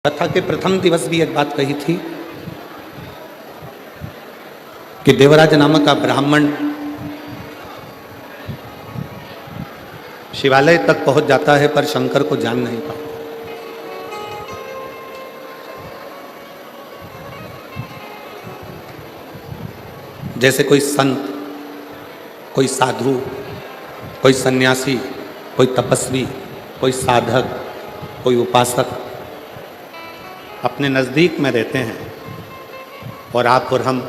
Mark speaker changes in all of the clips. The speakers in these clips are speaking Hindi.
Speaker 1: कथा के प्रथम दिवस भी एक बात कही थी कि देवराज नामक का ब्राह्मण शिवालय तक पहुंच जाता है पर शंकर को जान नहीं पाता। जैसे कोई संत, कोई साधु, कोई सन्यासी, कोई तपस्वी, कोई साधक, कोई उपासक अपने नज़दीक में रहते हैं और आप और हम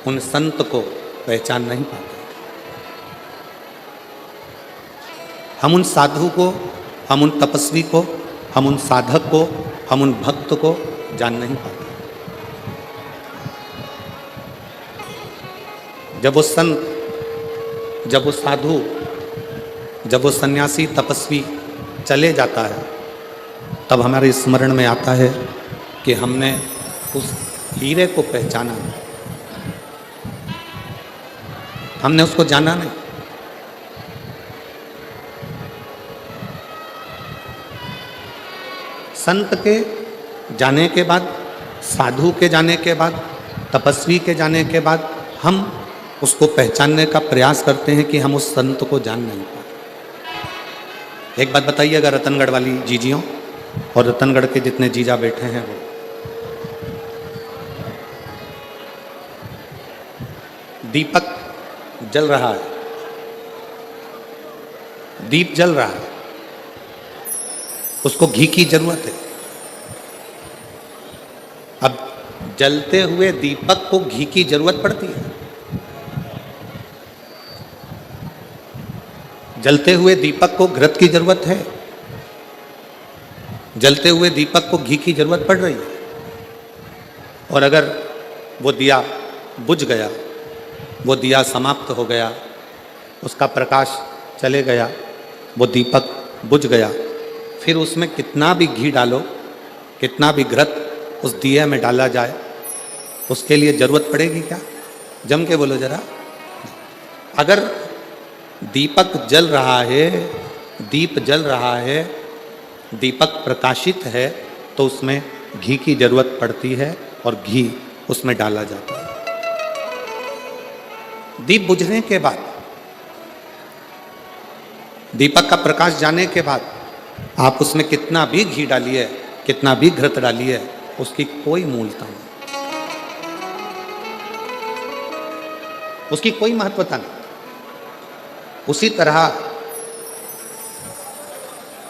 Speaker 1: उन संत को पहचान नहीं पाते। हम उन साधु को, हम उन तपस्वी को, हम उन साधक को, हम उन भक्त को जान नहीं पाते। जब वो संत, जब वो साधु, जब वो सन्यासी तपस्वी चले जाता है तब हमारे स्मरण में आता है कि हमने उस हीरे को पहचाना नहीं, हमने उसको जाना नहीं। संत के जाने के बाद, साधु के जाने के बाद, तपस्वी के जाने के बाद हम उसको पहचानने का प्रयास करते हैं कि हम उस संत को जान नहीं पाते। एक बात बताइएगा रतनगढ़ वाली जीजियों और रतनगढ़ के जितने जीजा बैठे हैं वो, दीपक जल रहा है, दीप जल रहा है, उसको घी की जरूरत है। अब जलते हुए दीपक को घी की जरूरत पड़ती है। जलते हुए दीपक को घृत की जरूरत है, जलते हुए दीपक को घी की जरूरत पड़ रही है। और अगर वो दिया बुझ गया, वो दिया समाप्त हो गया, उसका प्रकाश चले गया, वो दीपक बुझ गया, फिर उसमें कितना भी घी डालो, कितना भी घृत उस दिए में डाला जाए, उसके लिए जरूरत पड़ेगी क्या? जम के बोलो जरा। अगर दीपक जल रहा है, दीप जल रहा है, दीपक प्रकाशित है तो उसमें घी की जरूरत पड़ती है और घी उसमें डाला जाता है। दीप बुझने के बाद, दीपक का प्रकाश जाने के बाद आप उसमें कितना भी घी डालिए, कितना भी घृत डालिए, उसकी कोई मूलता नहीं, उसकी कोई महत्वता नहीं। उसी तरह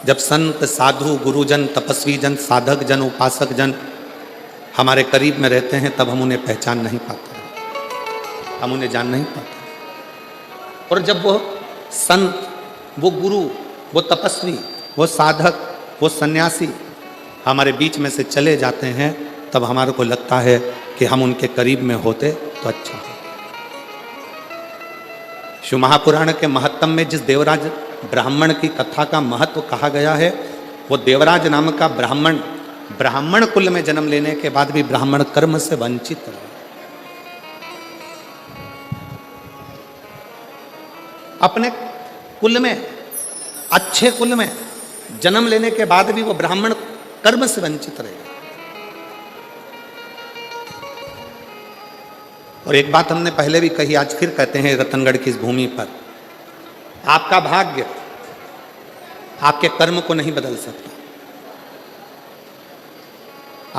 Speaker 1: जब संत, साधु, गुरुजन, तपस्वी जन, साधक जन, उपासक जन हमारे करीब में रहते हैं तब हम उन्हें पहचान नहीं पाते, हम उन्हें जान नहीं पाते। और जब वो संत, वो गुरु, वो तपस्वी, वो साधक, वो सन्यासी हमारे बीच में से चले जाते हैं तब हमारे को लगता है कि हम उनके करीब में होते तो अच्छा हो। शिव महापुराण के महत्तम में जिस देवराज ब्राह्मण की कथा का महत्व कहा गया है, वो देवराज नाम का ब्राह्मण, ब्राह्मण कुल में जन्म लेने के बाद भी ब्राह्मण कर्म से वंचित रहा। अपने कुल में, अच्छे कुल में जन्म लेने के बाद भी वो ब्राह्मण कर्म से वंचित रहेगा। और एक बात हमने पहले भी कही, आज फिर कहते हैं रतनगढ़ की इस भूमि पर, आपका भाग्य आपके कर्म को नहीं बदल सकता,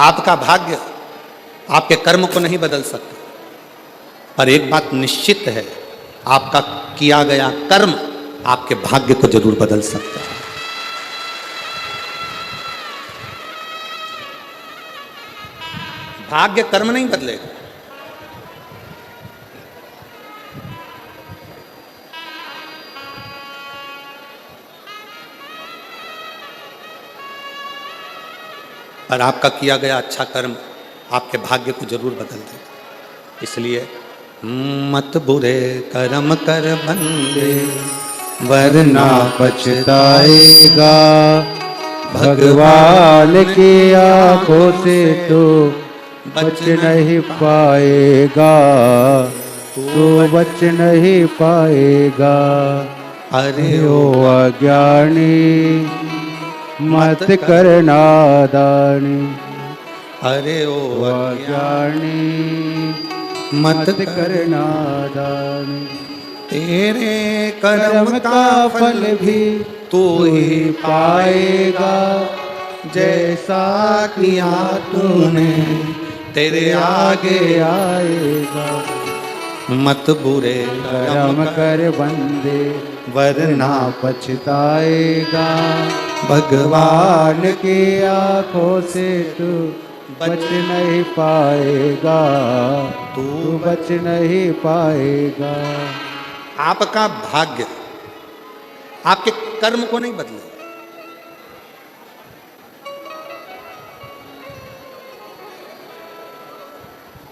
Speaker 1: आपका भाग्य आपके कर्म को नहीं बदल सकता, पर एक बात निश्चित है, आपका किया गया कर्म आपके भाग्य को जरूर बदल सकता है। भाग्य कर्म नहीं बदलेगा। पर आपका किया गया अच्छा कर्म आपके भाग्य को जरूर बदल देगा। इसलिए मत बुरे कर्म कर बंदे
Speaker 2: वरना पछताएगा, भगवान की आंखों से तो बच नहीं पाएगा, तो बच नहीं पाएगा। अरे ओ अज्ञानी मत करना दानी।
Speaker 1: अरे ओ
Speaker 2: अज्ञानी
Speaker 1: मत
Speaker 2: करना दानी।
Speaker 1: तेरे
Speaker 2: कर्म का फल भी
Speaker 1: तू ही
Speaker 2: पाएगा, जैसा किया तूने
Speaker 1: तेरे
Speaker 2: आगे आएगा।
Speaker 1: मत बुरे
Speaker 2: कर्म कर बंदे
Speaker 1: वरना
Speaker 2: पछताएगा।
Speaker 1: भगवान
Speaker 2: भगवान की आंखों से तू बच नहीं पाएगा, तू बच नहीं पाएगा।
Speaker 1: आपका भाग्य आपके कर्म को नहीं बदले,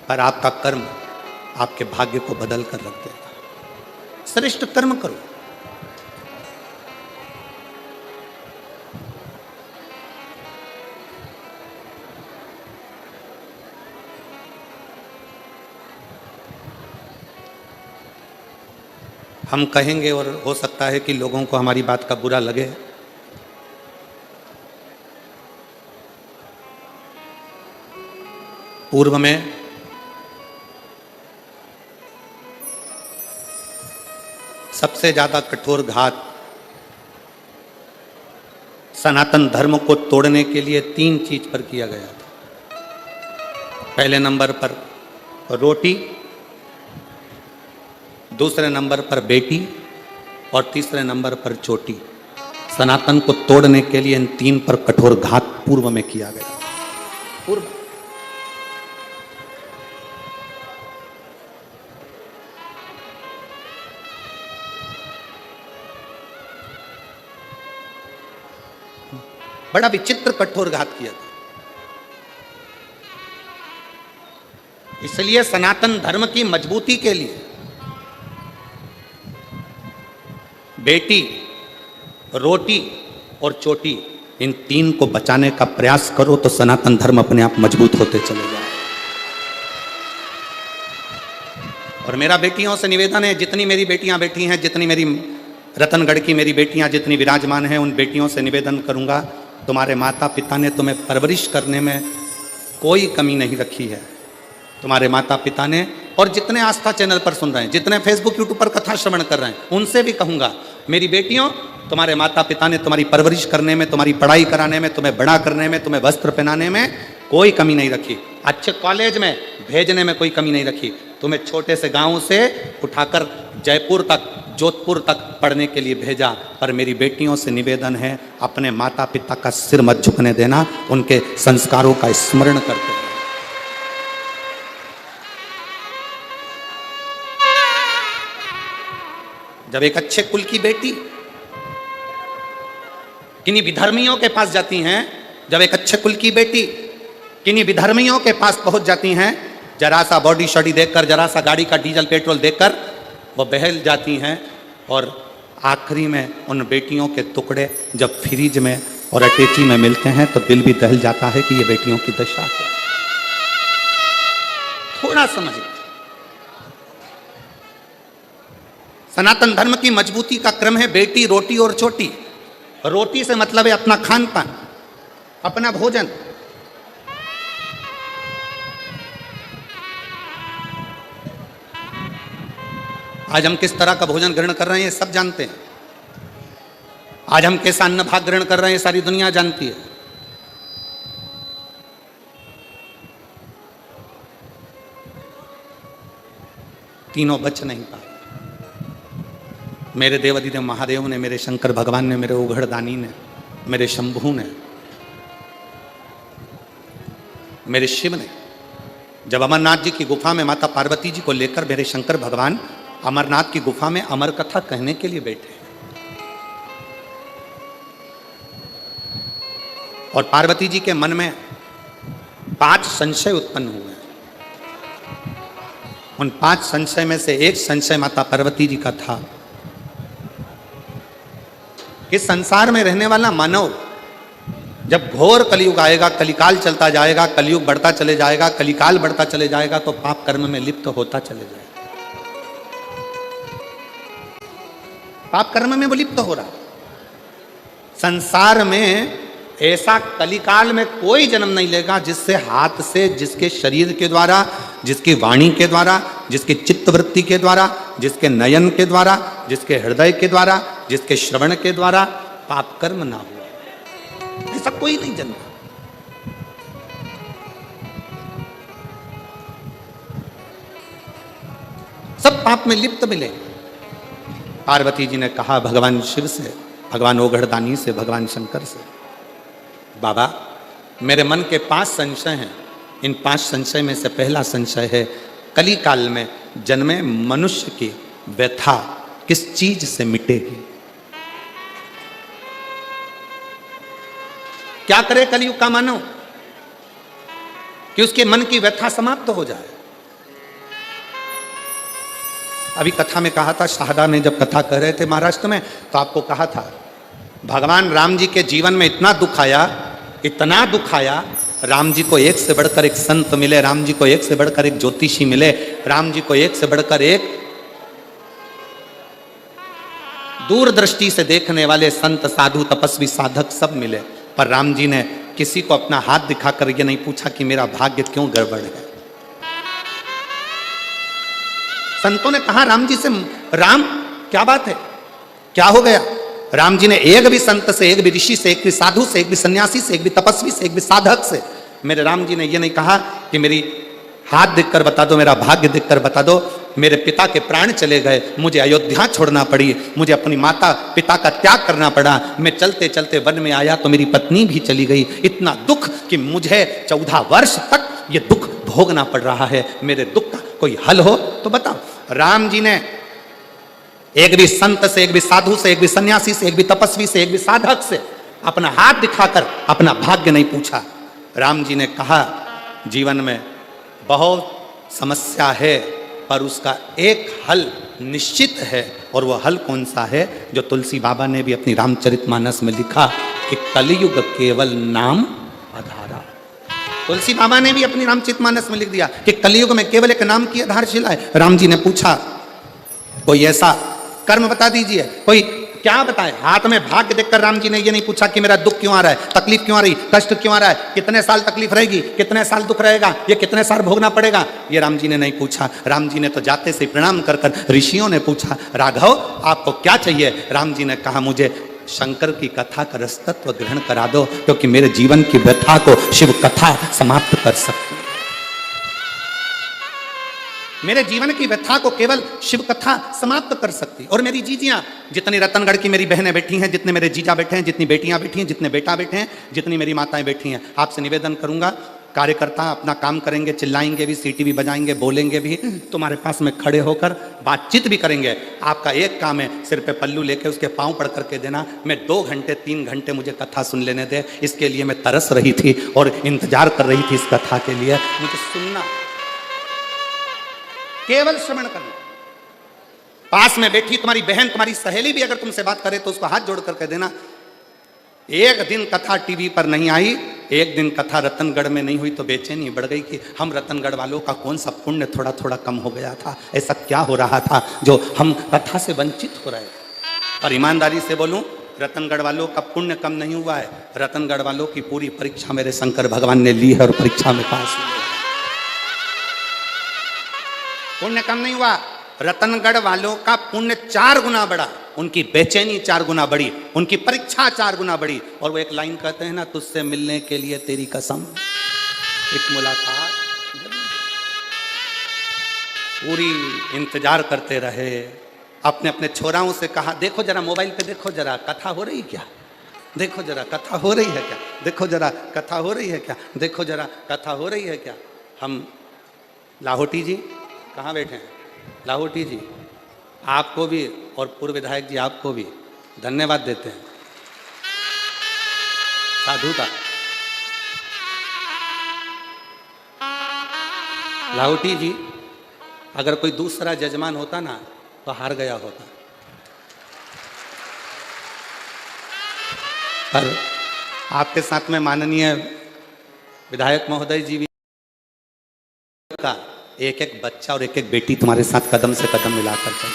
Speaker 1: पर आपका कर्म आपके भाग्य को बदल कर रख देगा। श्रेष्ठ कर्म करो। हम कहेंगे और हो सकता है कि लोगों को हमारी बात का बुरा लगे, पूर्व में सबसे ज्यादा कठोर घात सनातन धर्म को तोड़ने के लिए 3 चीज पर किया गया था। पहले नंबर पर रोटी, दूसरे नंबर पर बेटी और तीसरे नंबर पर चोटी। सनातन को तोड़ने के लिए इन 3 पर कठोर घात पूर्व में किया गया। पूर्व बड़ा विचित्र कठोर घात किया था। इसलिए सनातन धर्म की मजबूती के लिए बेटी, रोटी और चोटी, इन 3 को बचाने का प्रयास करो तो सनातन धर्म अपने आप मजबूत होते चले जाए। और मेरा बेटियों से निवेदन है, जितनी मेरी बेटियां बैठी हैं, जितनी मेरी रतनगढ़ की मेरी बेटियां जितनी विराजमान हैं, उन बेटियों से निवेदन करूंगा, तुम्हारे माता पिता ने तुम्हें परवरिश करने में कोई कमी नहीं रखी है। तुम्हारे माता पिता ने, और जितने आस्था चैनल पर सुन रहे हैं, जितने फेसबुक यूट्यूब पर कथा श्रवण कर रहे हैं, उनसे भी कहूंगा, मेरी बेटियों, तुम्हारे माता पिता ने तुम्हारी परवरिश करने में, तुम्हारी पढ़ाई कराने में, तुम्हें बड़ा करने में, तुम्हें वस्त्र पहनाने में कोई कमी नहीं रखी। अच्छे कॉलेज में भेजने में कोई कमी नहीं रखी। तुम्हें छोटे से गांव से उठाकर जयपुर तक, जोधपुर तक पढ़ने के लिए भेजा। पर मेरी बेटियों से निवेदन है, अपने माता पिता का सिर मत झुकने देना, उनके संस्कारों का स्मरण करते हैं। जब एक अच्छे कुल की बेटी किन्हीं विधर्मियों के पास जाती हैं, जब एक अच्छे कुल की बेटी किन्हीं विधर्मियों के पास पहुंच जाती हैं, जरा सा बॉडी शॉडी देखकर, जरा सा गाड़ी का डीजल पेट्रोल देखकर वो बहल जाती हैं, और आखिरी में उन बेटियों के टुकड़े जब फ्रिज में और अटैची में मिलते हैं तो दिल भी दहल जाता है कि ये बेटियों की दशा है। थोड़ा समझिए, सनातन धर्म की मजबूती का क्रम है बेटी, रोटी और चोटी। रोटी से मतलब है अपना खान पान, अपना भोजन। आज हम किस तरह का भोजन ग्रहण कर रहे हैं ये सब जानते हैं। आज हम कैसा अन्न भाग ग्रहण कर रहे हैं ये सारी दुनिया जानती है। तीनों बच नहीं पाए। मेरे देवाधिदेव महादेव ने, मेरे शंकर भगवान ने, मेरे उघड़दानी ने, मेरे शंभू ने, मेरे शिव ने, जब अमरनाथ जी की गुफा में माता पार्वती जी को लेकर मेरे शंकर भगवान अमरनाथ की गुफा में अमर कथा कहने के लिए बैठे, और पार्वती जी के मन में 5 संशय उत्पन्न हुए। उन 5 संशय में से एक संशय माता पार्वती जी का था कि संसार में रहने वाला मानव जब घोर कलयुग आएगा, कलिकाल चलता जाएगा, कलयुग बढ़ता चले जाएगा, कलिकाल बढ़ता चले जाएगा, तो पाप कर्म में लिप्त होता चले जाएगा। पाप कर्म में वो लिप्त हो रहा। संसार में ऐसा कलिकाल में कोई जन्म नहीं लेगा जिससे हाथ से, जिसके शरीर के द्वारा, जिसकी वाणी के द्वारा, जिसकी चित्तवृत्ति के द्वारा, जिसके नयन के द्वारा, जिसके हृदय के द्वारा, जिसके श्रवण के द्वारा पाप कर्म ना हुआ। ऐसा कोई नहीं जन्मा। सब पाप में लिप्त मिले। पार्वती जी ने कहा भगवान शिव से, भगवान ओघड़दानी से, भगवान शंकर से, बाबा मेरे मन के 5 संशय हैं। इन 5 संशय में से पहला संशय है, कली काल में जन्मे मनुष्य की व्यथा किस चीज से मिटेगी? क्या करे कलयुग का मानव कि उसके मन की व्यथा समाप्त हो जाए? अभी कथा में कहा था, शारदा ने जब कथा कर रहे थे महाराष्ट्र में, तो आपको कहा था भगवान राम जी के जीवन में इतना दुख आया, इतना दुख आया, राम जी को एक से बढ़कर एक संत मिले, राम जी को एक से बढ़कर एक ज्योतिषी मिले, राम जी को एक से बढ़कर एक दूरदृष्टि से देखने वाले संत, साधु, तपस्वी, साधक सब मिले, पर राम जी ने किसी को अपना हाथ दिखाकर ये नहीं पूछा कि मेरा भाग्य क्यों गड़बड़ है। संतों ने कहा राम जी से, राम क्या बात है, क्या हो गया? राम जी ने एक भी संत से, एक भी ऋषि से, एक भी साधु से, एक भी सन्यासी से, एक भी तपस्वी से, एक भी साधक से, मेरे राम जी ने यह नहीं कहा कि मेरी हाथ देखकर बता दो, मेरा भाग्य देखकर बता दो, मेरे पिता के प्राण चले गए, मुझे अयोध्या छोड़ना पड़ी, मुझे अपनी माता पिता का त्याग करना पड़ा, मैं चलते चलते वन में आया तो मेरी पत्नी भी चली गई, इतना दुख कि मुझे 14 वर्ष तक ये दुख भोगना पड़ रहा है, मेरे दुख का कोई हल हो तो बताओ। राम जी ने एक भी संत से, एक भी साधु से, एक भी सन्यासी से, एक भी तपस्वी से, एक भी साधक से अपना हाथ दिखाकर अपना भाग्य नहीं पूछा। राम जी ने कहा जीवन में बहुत समस्या है, पर उसका एक हल निश्चित है, और वह हल कौन सा है? जो तुलसी बाबा ने भी अपनी रामचरितमानस में लिखा कि कलयुग केवल नाम आधारा। तुलसी बाबा ने भी अपनी रामचरितमानस में लिख दिया कि कलयुग में केवल एक नाम की आधारशिला है। राम जी ने पूछा कोई ऐसा कर्म बता दीजिए, कोई क्या बताए? हाथ में भाग्य देखकर राम जी ने ये नहीं पूछा कि मेरा दुख क्यों आ रहा है, तकलीफ क्यों आ रही, कष्ट क्यों आ रहा है, कितने साल तकलीफ रहेगी, कितने साल दुख रहेगा, ये कितने साल भोगना पड़ेगा, ये राम जी ने नहीं पूछा। राम जी ने तो जाते से प्रणाम कर कर ऋषियों ने पूछा राघव आपको क्या चाहिए? राम जी ने कहा मुझे शंकर की कथा का रसतत्व ग्रहण करा दो, क्योंकि मेरे जीवन की व्यथा को शिव कथा समाप्त कर सकती है। मेरे जीवन की व्यथा को केवल शिव कथा समाप्त कर सकती। और मेरी जीजियां, जितनी रतनगढ़ की मेरी बहनें बैठी हैं, जितने मेरे जीजा बैठे हैं, जितनी बेटियां बैठी हैं, जितने बेटा बैठे हैं, जितनी मेरी माताएं बैठी हैं, आपसे निवेदन करूंगा, कार्यकर्ता अपना काम करेंगे, चिल्लाएंगे भी, सीटी भी बजाएंगे, बोलेंगे भी, तुम्हारे पास में खड़े होकर बातचीत भी करेंगे। आपका एक काम है, सिर पे पल्लू लेके उसके पांव पड़ करके देना। मैं 2 घंटे 3 घंटे मुझे कथा सुन लेने दे, इसके लिए मैं तरस रही थी और इंतजार कर रही थी इस कथा के लिए। मुझे सुनना, केवल श्रवण करना। पास में बैठी तुम्हारी बहन, तुम्हारी सहेली भी अगर तुमसे बात करे तो उसको हाथ जोड़ करके देना। एक दिन कथा टीवी पर नहीं आई, एक दिन कथा रतनगढ़ में नहीं हुई तो बेचैनी बढ़ गई कि हम रतनगढ़ वालों का कौन सा पुण्य थोड़ा थोड़ा कम हो गया था, ऐसा क्या हो रहा था जो हम कथा से वंचित हो रहे। और ईमानदारी से बोलूं, रतनगढ़ वालों का पुण्य कम नहीं हुआ है, रतनगढ़ वालों की पूरी परीक्षा मेरे शंकर भगवान ने ली है और परीक्षा में पास हुए। पुण्य कम नहीं हुआ, रतनगढ़ वालों का पुण्य 4 गुना बढ़ा, उनकी बेचैनी 4 गुना बढ़ी, उनकी परीक्षा 4 गुना बढ़ी। और वो एक लाइन कहते हैं ना, तुझसे मिलने के लिए तेरी कसम, एक मुलाकात पूरी इंतजार करते रहे। अपने अपने छोराओं से कहा देखो जरा मोबाइल पे, देखो जरा कथा हो रही क्या, देखो जरा कथा हो रही है क्या, देखो जरा कथा हो रही है क्या, देखो जरा कथा हो रही है क्या। हम लाहौटी जी कहाँ बैठे हैं? लाहौटी जी आपको भी और पूर्व विधायक जी आपको भी धन्यवाद देते हैं, साधुता। लाहौटी जी अगर कोई दूसरा जजमान होता ना तो हार गया होता, पर आपके साथ में माननीय विधायक महोदय जी भी का एक एक बच्चा और एक एक बेटी तुम्हारे साथ कदम से कदम मिलाकर चल।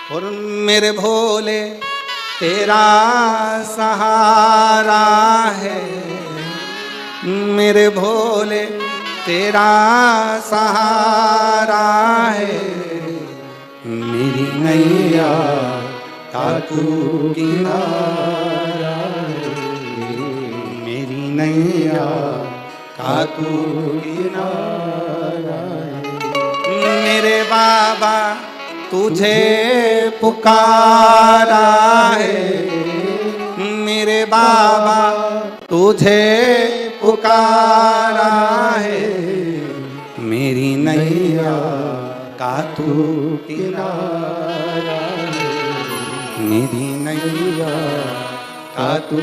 Speaker 1: और मेरे भोले तेरा सहारा है, मेरे भोले तेरा सहारा है, मेरी नैया का तू किनारा है, मेरी नैया का तू किनारा है। मेरे बाबा तुझे पुकारा है, मेरे बाबा तुझे पुकारा है, मेरी नैया का तू किनारा है, मेरी नैया का तू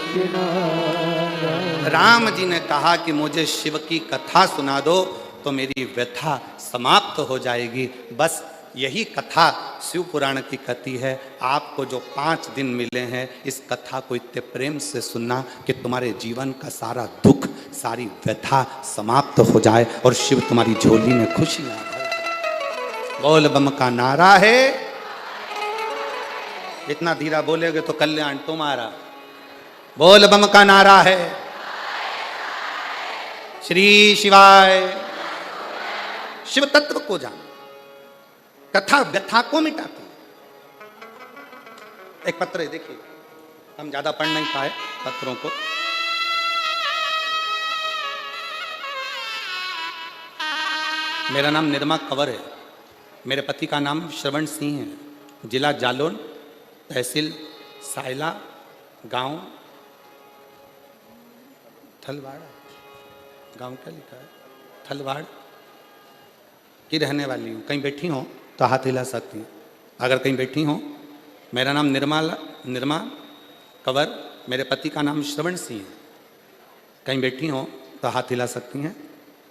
Speaker 1: किनारा। राम जी ने कहा कि मुझे शिव की कथा सुना दो तो मेरी व्यथा समाप्त हो जाएगी। बस यही कथा शिव पुराण की कथी है। आपको जो 5 दिन मिले हैं इस कथा को इतने प्रेम से सुनना कि तुम्हारे जीवन का सारा दुख सारी व्यथा समाप्त हो जाए और शिव तुम्हारी झोली में खुशियां भर। बोल बम का नारा है, इतना धीरा बोलेगे तो कल्याण तुम्हारा। बोल बम का नारा है। श्री शिवाय। शिव तत्व को जानो, कथा व्यथा को मिटाती। एक पत्र है, देखिए, हम ज्यादा पढ़ नहीं पाए पत्रों को। मेरा नाम निर्मा कंवर है, मेरे पति का नाम श्रवण सिंह है, जिला जालौन, तहसील सायला, गांव थलवाड़। गांव क्या लिखा है? थलवाड़ की रहने वाली हूँ। कहीं बैठी हो तो हाथ हिला सकती हैं। अगर कहीं बैठी हो, मेरा नाम निर्मा कंवर, मेरे पति का नाम श्रवण सिंह है। कहीं बैठी हो तो हाथ हिला सकती हैं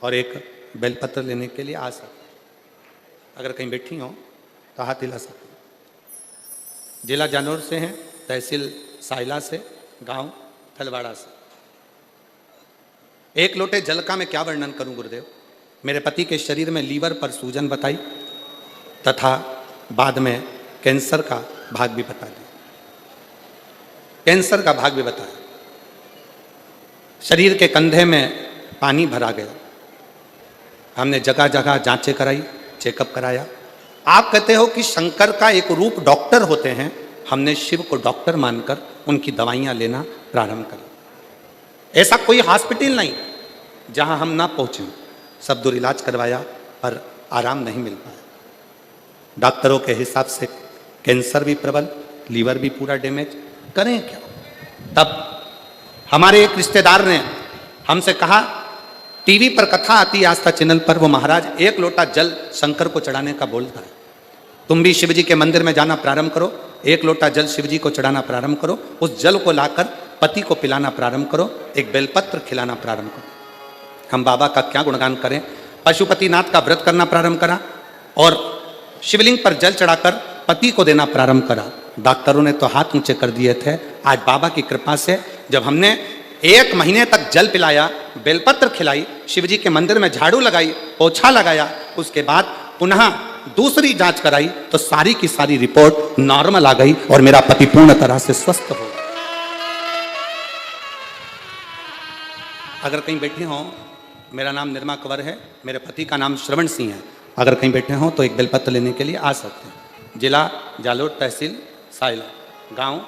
Speaker 1: और एक बेलपत्र लेने के लिए आ सकती। अगर कहीं बैठी हो तो हाथ हिला सकती हैं। जिला जानौर से हैं, तहसील सायला से, गांव थलवाड़ा से। एक लोटे जल का मैं क्या वर्णन करूं गुरुदेव। मेरे पति के शरीर में लीवर पर सूजन बताई तथा बाद में कैंसर का भाग भी बता दिया। कैंसर का भाग भी बताया। शरीर के कंधे में पानी भरा गया। हमने जगह जगह जांचें कराई, चेकअप कराया। आप कहते हो कि शंकर का एक रूप डॉक्टर होते हैं, हमने शिव को डॉक्टर मानकर उनकी दवाइयां लेना प्रारंभ करा। ऐसा कोई हॉस्पिटल नहीं जहां हम ना पहुंचे। सब दूर इलाज करवाया पर आराम नहीं मिल पाया। डॉक्टरों के हिसाब से कैंसर भी प्रबल, लीवर भी पूरा डैमेज, करें क्या। तब हमारे एक रिश्तेदार ने हमसे कहा, टीवी पर कथा आती है आस्था चैनल पर, वो महाराज 1 लोटा जल शंकर को चढ़ाने का बोलता है। तुम भी शिव जी के मंदिर में जाना प्रारंभ करो, 1 लोटा जल शिव जी को चढ़ाना प्रारंभ करो, उस जल को लाकर पति को पिलाना प्रारंभ करो, एक बेलपत्र खिलाना प्रारंभ करो। हम बाबा का क्या गुणगान करें। पशुपतिनाथ का व्रत करना प्रारंभ करा और शिवलिंग पर जल चढ़ाकर पति को देना प्रारंभ करा। डॉक्टरों ने तो हाथ ऊंचे कर दिए थे। आज बाबा की कृपा से जब हमने 1 महीने तक जल पिलाया, बेलपत्र खिलाई, शिवजी के मंदिर में झाड़ू लगाई, पोछा लगाया, उसके बाद पुनः दूसरी जांच कराई तो सारी की सारी रिपोर्ट नॉर्मल आ गई और मेरा पति पूर्ण तरह से स्वस्थ हो गया। अगर कहीं बैठे हो, मेरा नाम निर्मा कंवर है, मेरे पति का नाम श्रवण सिंह है। अगर कहीं बैठे हो तो एक बेलपत्र लेने के लिए आ सकते हैं। जिला जालोर, तहसील सायला, गांव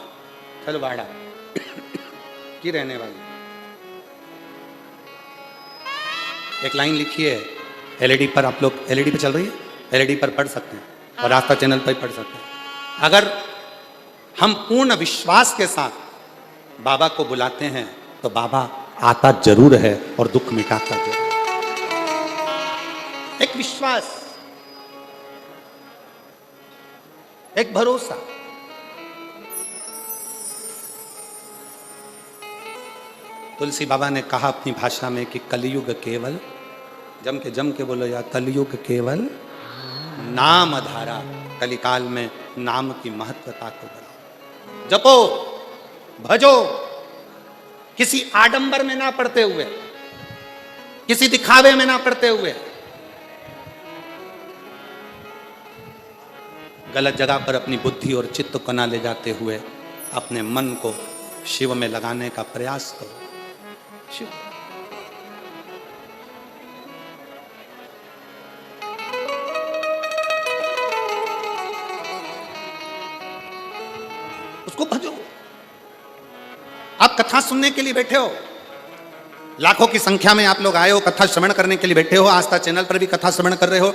Speaker 1: थलवाड़ा की रहने वाली। एक लाइन लिखी है एलईडी पर, आप लोग एलईडी पे चल रही है, एलईडी पर पढ़ सकते हैं और आस्था चैनल पर पढ़ सकते हैं। अगर हम पूर्ण विश्वास के साथ बाबा को बुलाते हैं तो बाबा आता जरूर है और दुख मिटाता जरूर। एक विश्वास, एक भरोसा। तुलसी बाबा ने कहा अपनी भाषा में कि कलयुग केवल, जम के बोलो या, कलयुग केवल नाम धारा। कलिकाल में नाम की महत्वता को बढ़ाओ, जपो, भजो, किसी आडंबर में ना पड़ते हुए, किसी दिखावे में ना पड़ते हुए। गलत जगह पर अपनी बुद्धि और चित्त को ना ले जाते हुए अपने मन को शिव में लगाने का प्रयास करो। शिव उसको भजो। आप कथा सुनने के लिए बैठे हो, लाखों की संख्या में आप लोग आए हो, कथा श्रवण करने के लिए बैठे हो। आस्था चैनल पर भी कथा श्रवण कर रहे हो,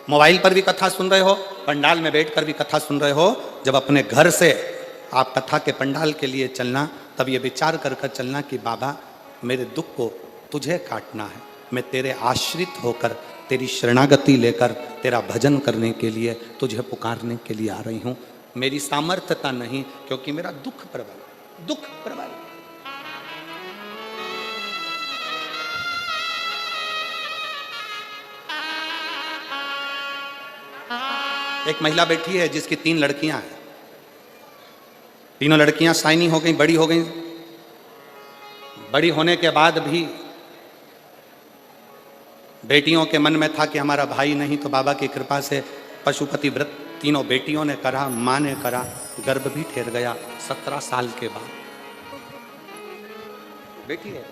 Speaker 1: मोबाइल पर भी कथा सुन रहे हो, पंडाल में बैठकर भी कथा सुन रहे हो। जब अपने घर से आप कथा के पंडाल के लिए चलना, तब ये विचार कर कर चलना कि बाबा मेरे दुख को तुझे काटना है, मैं तेरे आश्रित होकर तेरी शरणागति लेकर तेरा भजन करने के लिए तुझे पुकारने के लिए आ रही हूँ। मेरी सामर्थ्यता नहीं, क्योंकि मेरा दुख प्रबल, दुख प्रबल। एक महिला बैठी है जिसकी 3 लड़कियां हैं, तीनों लड़कियां शाइनी हो गई, बड़ी हो गई। बड़ी होने के बाद भी बेटियों के मन में था कि हमारा भाई नहीं, तो बाबा की कृपा से पशुपति व्रत तीनों बेटियों ने करा, मां ने करा, गर्भ भी ठहर गया 17 साल के बाद। बेटी है।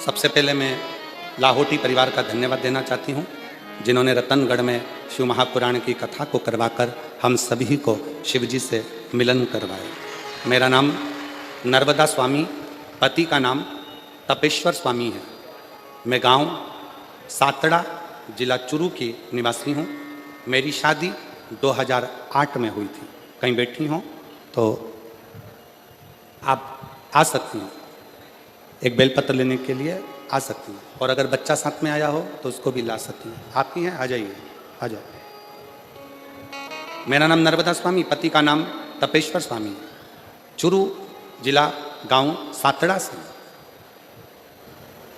Speaker 1: सबसे पहले मैं लाहौटी परिवार का धन्यवाद देना चाहती हूँ, जिन्होंने रतनगढ़ में शिव महापुराण की कथा को करवाकर हम सभी को शिव जी से मिलन करवाया। मेरा नाम नर्मदा स्वामी, पति का नाम तपेश्वर स्वामी है। मैं गांव सातड़ा, जिला चुरू की निवासी हूँ। मेरी शादी 2008 में हुई थी। कहीं बैठी हों तो आप आ सकती हैं, एक बेलपत्र लेने के लिए आ सकती हैं, और अगर बच्चा साथ में आया हो तो उसको भी ला सकती हैं। आप ही हैं, आ जाइए, आ जाओ। मेरा नाम नर्मदा स्वामी, पति का नाम तपेश्वर स्वामी है। चुरू जिला, गांव सातड़ा से।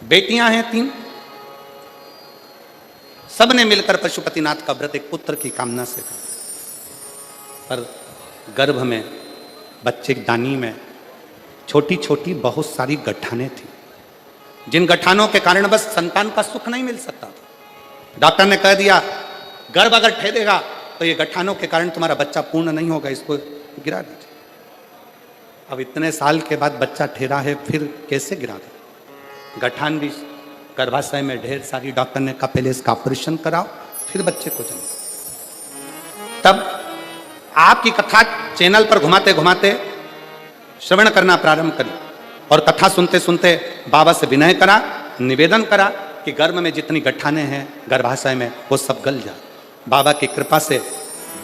Speaker 1: बेटियां हैं 3, सबने मिलकर पशुपतिनाथ का व्रत एक पुत्र की कामना से था, पर गर्भ में बच्चे की दानी में छोटी छोटी बहुत सारी गठानें थी, जिन गठानों के कारण बस संतान का सुख नहीं मिल सकता था। डॉक्टर ने कह दिया गर्भ अगर ठहरेगा तो ये गठानों के कारण तुम्हारा बच्चा पूर्ण नहीं होगा, इसको गिरा दीजिए। अब इतने साल के बाद बच्चा ठहरा है, फिर कैसे गिरा दे? गठान भी गर्भाशय में ढेर सारी। डॉक्टर ने कहा पहले इसका ऑपरेशन कराओ, फिर बच्चे को जन्म। तब आपकी कथा चैनल पर घुमाते घुमाते श्रवण करना प्रारंभ करी, और कथा सुनते सुनते बाबा से विनय करा, निवेदन करा कि गर्भ में जितनी गठाने हैं गर्भाशय में वो सब गल जाए। बाबा की कृपा से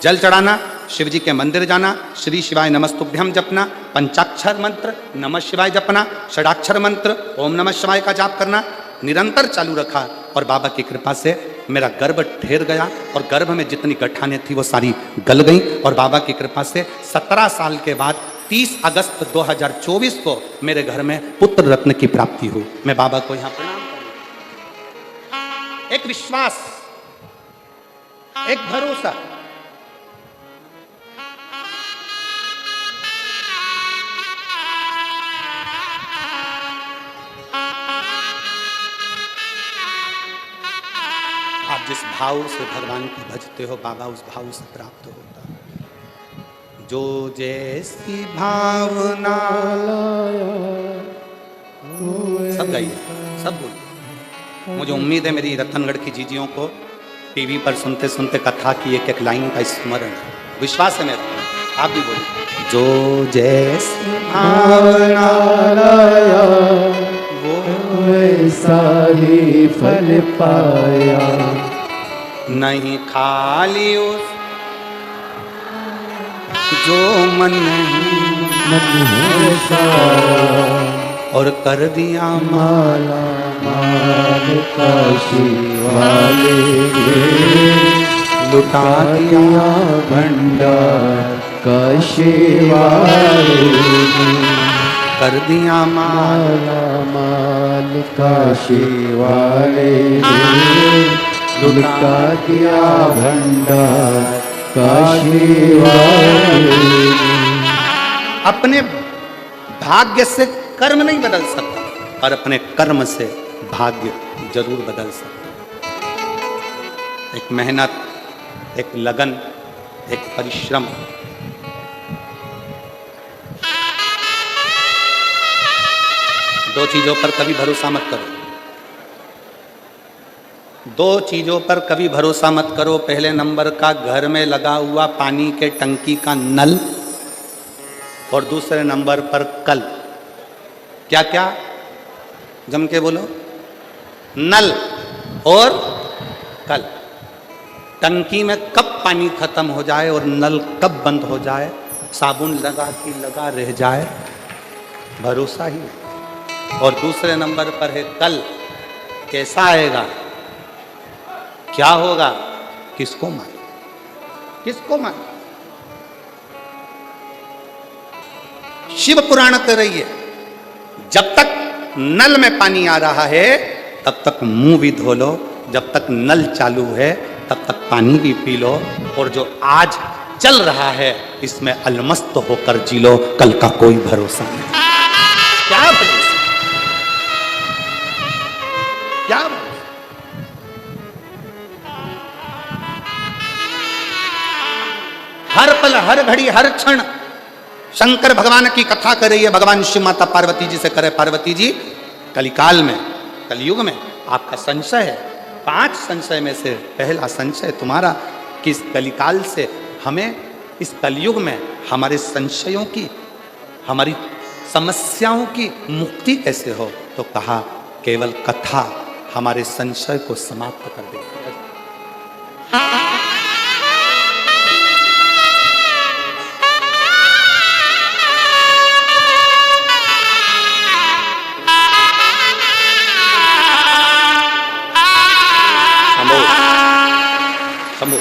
Speaker 1: जल चढ़ाना, शिव जी के मंदिर जाना, श्री शिवाय नमस्तुभ्यम जपना, पंचाक्षर मंत्र नमः शिवाय जपना, षडाक्षर मंत्र ओम नमः शिवाय का जाप करना निरंतर चालू रखा, और बाबा की कृपा से मेरा गर्भ ठहर गया, और गर्भ में जितनी गठाने थी वो सारी गल गई। और बाबा की कृपा से 17 साल के बाद 30 अगस्त 2024 को मेरे घर में पुत्र रत्न की प्राप्ति हुई। मैं बाबा को यहां प्रणाम करूं। एक विश्वास, एक भरोसा। आप जिस भाव से भगवान को भजते हो, बाबा उस भाव से प्राप्त होता है। जो जैसी भावना, सब गाइए, सब बोलिए। मुझे उम्मीद है मेरी रतनगढ़ की जीजियों को टीवी पर सुनते सुनते कथा की एक एक लाइन का स्मरण है, विश्वास है मेरा। आप भी बोलिए। जो जैसी भावना वो
Speaker 2: वैसा ही फल पाया,
Speaker 1: नहीं खाली उस जो मन और कर दिया
Speaker 2: माला माल काशी वाले, लुटा दिया भंडार काशी वाले,
Speaker 1: कर दिया
Speaker 2: माला माल काशी वाले, लुटा दिया भंडार काशी वाले ने।
Speaker 1: अपने भाग्य से कर्म नहीं बदल सकता, पर अपने कर्म से भाग्य जरूर बदल सकता। एक मेहनत, एक लगन, एक परिश्रम, दो चीजों पर कभी भरोसा मत करो। दो चीजों पर कभी भरोसा मत करो। पहले नंबर का घर में लगा हुआ पानी के टंकी का नल, और दूसरे नंबर पर कल। क्या क्या? जम के बोलो। नल और कल। टंकी में कब पानी खत्म हो जाए और नल कब बंद हो जाए, साबुन लगा कि लगा रह जाए, भरोसा ही नहीं। और दूसरे नंबर पर है कल। कैसा आएगा, क्या होगा, किसको मालूम, किसको मालूम। शिव पुराण कर रही है, जब तक नल में पानी आ रहा है तब तक मुंह भी धो लो, जब तक नल चालू है तब तक पानी भी पी लो, और जो आज चल रहा है इसमें अलमस्त होकर जी लो, कल का कोई भरोसा नहीं। क्या भरोसा, क्या भरोसा? हर पल, हर घड़ी, हर क्षण शंकर भगवान की कथा कर रही है। भगवान शिव माता पार्वती जी से करे, पार्वती जी कलिकाल में, कलयुग में आपका संशय है। 5 संशय में से पहला संशय तुम्हारा कि इस कलिकाल से हमें, इस कलयुग में हमारे संशयों की, हमारी समस्याओं की मुक्ति कैसे हो। तो कहा केवल कथा हमारे संशय को समाप्त कर देगी। शंभू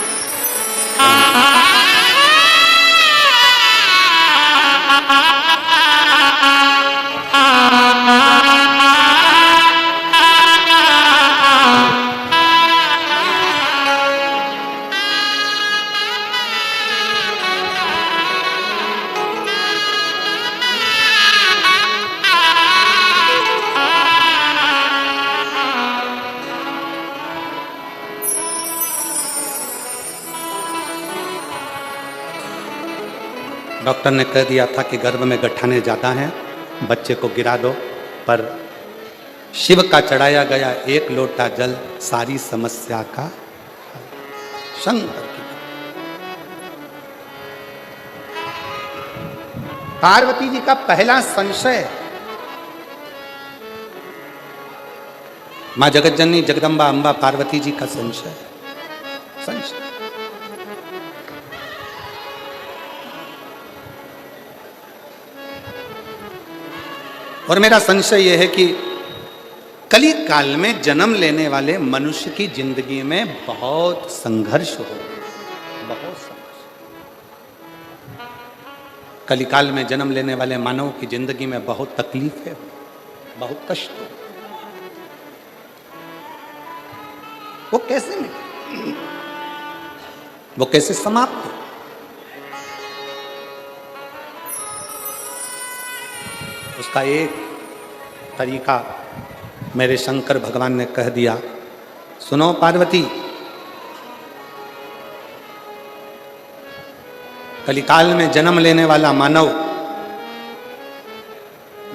Speaker 1: डॉक्टर ने कह दिया था कि गर्भ में गठाने ज़्यादा हैं, बच्चे को गिरा दो, पर शिव का चढ़ाया गया 1 लोटा जल सारी समस्या का शंकर की। पार्वती जी का पहला संशय, मां जगतजननी जगदम्बा अंबा पार्वती जी का संशय। और मेरा संशय यह है कि कली काल में जन्म लेने वाले मनुष्य की जिंदगी में बहुत संघर्ष हो, बहुत संघर्ष। कलिकाल में जन्म लेने वाले मानव की जिंदगी में बहुत तकलीफ है, बहुत कष्ट हो। वो कैसे नहीं, वो कैसे समाप्त हो? उसका एक तरीका मेरे शंकर भगवान ने कह दिया, सुनो पार्वती, कलिकाल में जन्म लेने वाला मानव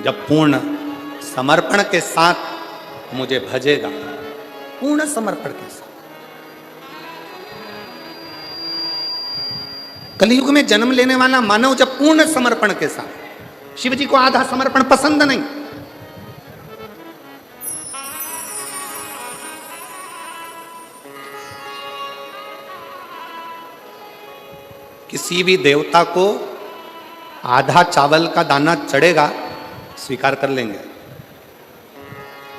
Speaker 1: जब पूर्ण समर्पण के साथ मुझे भजेगा, पूर्ण समर्पण के साथ, कलियुग में जन्म लेने वाला मानव जब पूर्ण समर्पण के साथ, शिव जी को आधा समर्पण पसंद नहीं, किसी भी देवता को आधा चावल का दाना चढ़ेगा स्वीकार कर लेंगे,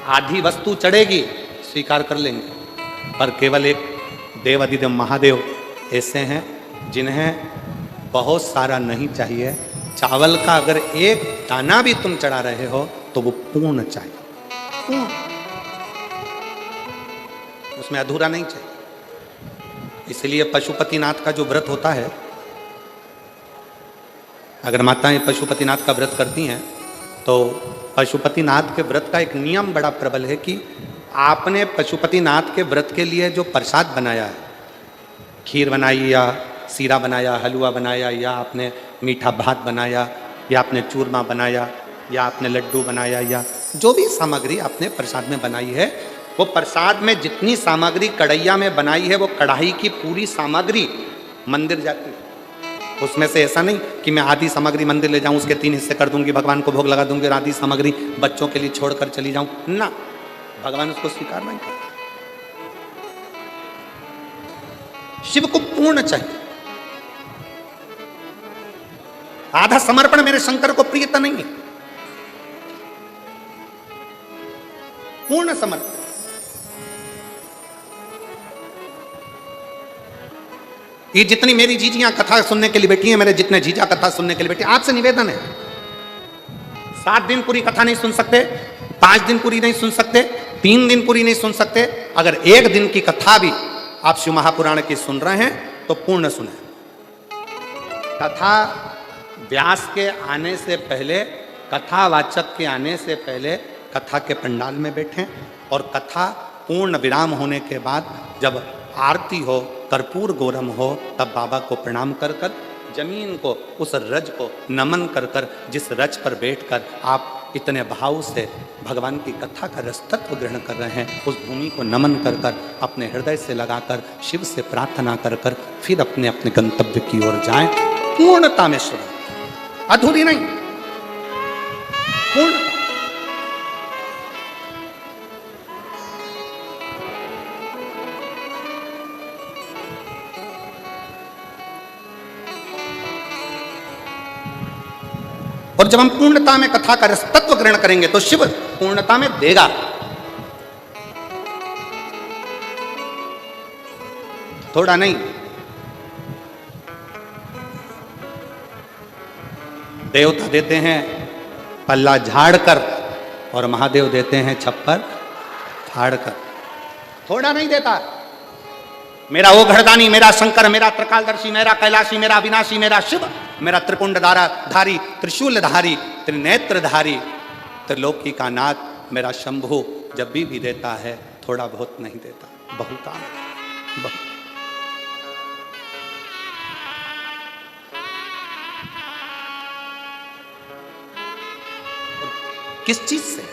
Speaker 1: आधी वस्तु चढ़ेगी स्वीकार कर लेंगे, पर केवल एक देव अधिदेव महादेव ऐसे हैं जिन्हें बहुत सारा नहीं चाहिए। चावल का अगर एक दाना भी तुम चढ़ा रहे हो तो वो पूर्ण चाहिए, पूर्ण, उसमें अधूरा नहीं चाहिए। इसलिए पशुपतिनाथ का जो व्रत होता है, अगर माताएं पशुपतिनाथ का व्रत करती हैं तो पशुपतिनाथ के व्रत का एक नियम बड़ा प्रबल है कि आपने पशुपतिनाथ के व्रत के लिए जो प्रसाद बनाया है, खीर बनाई या सीरा बनाया, हलवा बनाया, या आपने मीठा भात बनाया, या आपने चूरमा बनाया, या आपने लड्डू बनाया, या जो भी सामग्री आपने प्रसाद में बनाई है, वो प्रसाद में जितनी सामग्री कढ़ैया में बनाई है वो कढ़ाई की पूरी सामग्री मंदिर जाती है। उसमें से ऐसा नहीं कि मैं आधी सामग्री मंदिर ले जाऊं, उसके 3 हिस्से कर दूंगी, भगवान को भोग लगा दूंगी और आधी सामग्री बच्चों के लिए छोड़कर चली जाऊं ना, भगवान उसको स्वीकार नहीं करते। शिव को पूर्ण चाहिए। आधा समर्पण मेरे शंकर को प्रियता नहीं है, पूर्ण समर्पण। ये जितनी मेरी जीजियां कथा सुनने के लिए बैठी हैं, मेरे जितने जीजा कथा सुनने के लिए बैठे, आपसे निवेदन है, 7 दिन पूरी कथा नहीं सुन सकते, 5 दिन पूरी नहीं सुन सकते, 3 दिन पूरी नहीं सुन सकते, अगर 1 दिन की कथा भी आप शिव महापुराण की सुन रहे हैं तो पूर्ण सुने। कथा व्यास के आने से पहले, कथावाचक के आने से पहले कथा के पंडाल में बैठें, और कथा पूर्ण विराम होने के बाद जब आरती हो, कर्पूर गौरम हो, तब बाबा को प्रणाम कर कर, जमीन को, उस रज को नमन कर कर, जिस रज पर बैठकर आप इतने भाव से भगवान की कथा का रसतत्व ग्रहण कर रहे हैं, उस भूमि को नमन कर कर, अपने हृदय से लगाकर, शिव से प्रार्थना कर कर, फिर अपने अपने गंतव्य की ओर जाएं, पूर्णता में शुरू, अधूरी नहीं, पूर्ण। और जब हम पूर्णता में कथा का रस तत्व ग्रहण करेंगे तो शिव पूर्णता में देगा। थोड़ा नहीं, देवता देते हैं पल्ला झाड़ कर और महादेव देते हैं छप्पर फाड़ कर, थोड़ा नहीं देता। मेरा वो घरदानी, मेरा शंकर, मेरा त्रिकालदर्शी, मेरा कैलाशी, मेरा अविनाशी, मेरा शिव, मेरा त्रिपुंड धारी, त्रिशूलधारी, त्रिनेत्रधारी, त्रिलोकी का नाथ, मेरा शंभु जब भी देता है थोड़ा बहुत नहीं देता, बहुत बहुत। किस चीज से?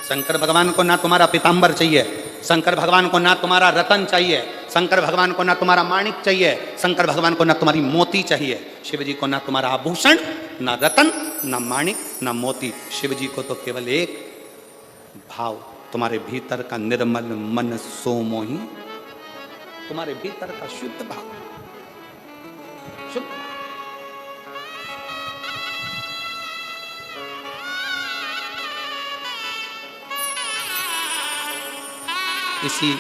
Speaker 1: शंकर भगवान को ना तुम्हारा पीतांबर चाहिए, शंकर भगवान को ना तुम्हारा रतन चाहिए, शंकर भगवान को ना तुम्हारा माणिक चाहिए, शंकर भगवान को ना तुम्हारी मोती चाहिए, शिव जी को ना तुम्हारा आभूषण, ना रतन, ना माणिक, ना मोती। शिव जी को तो केवल एक भाव, तुम्हारे भीतर का निर्मल मन सोमोही, तुम्हारे भीतर का शुद्ध भाव, शुद्ध। इसी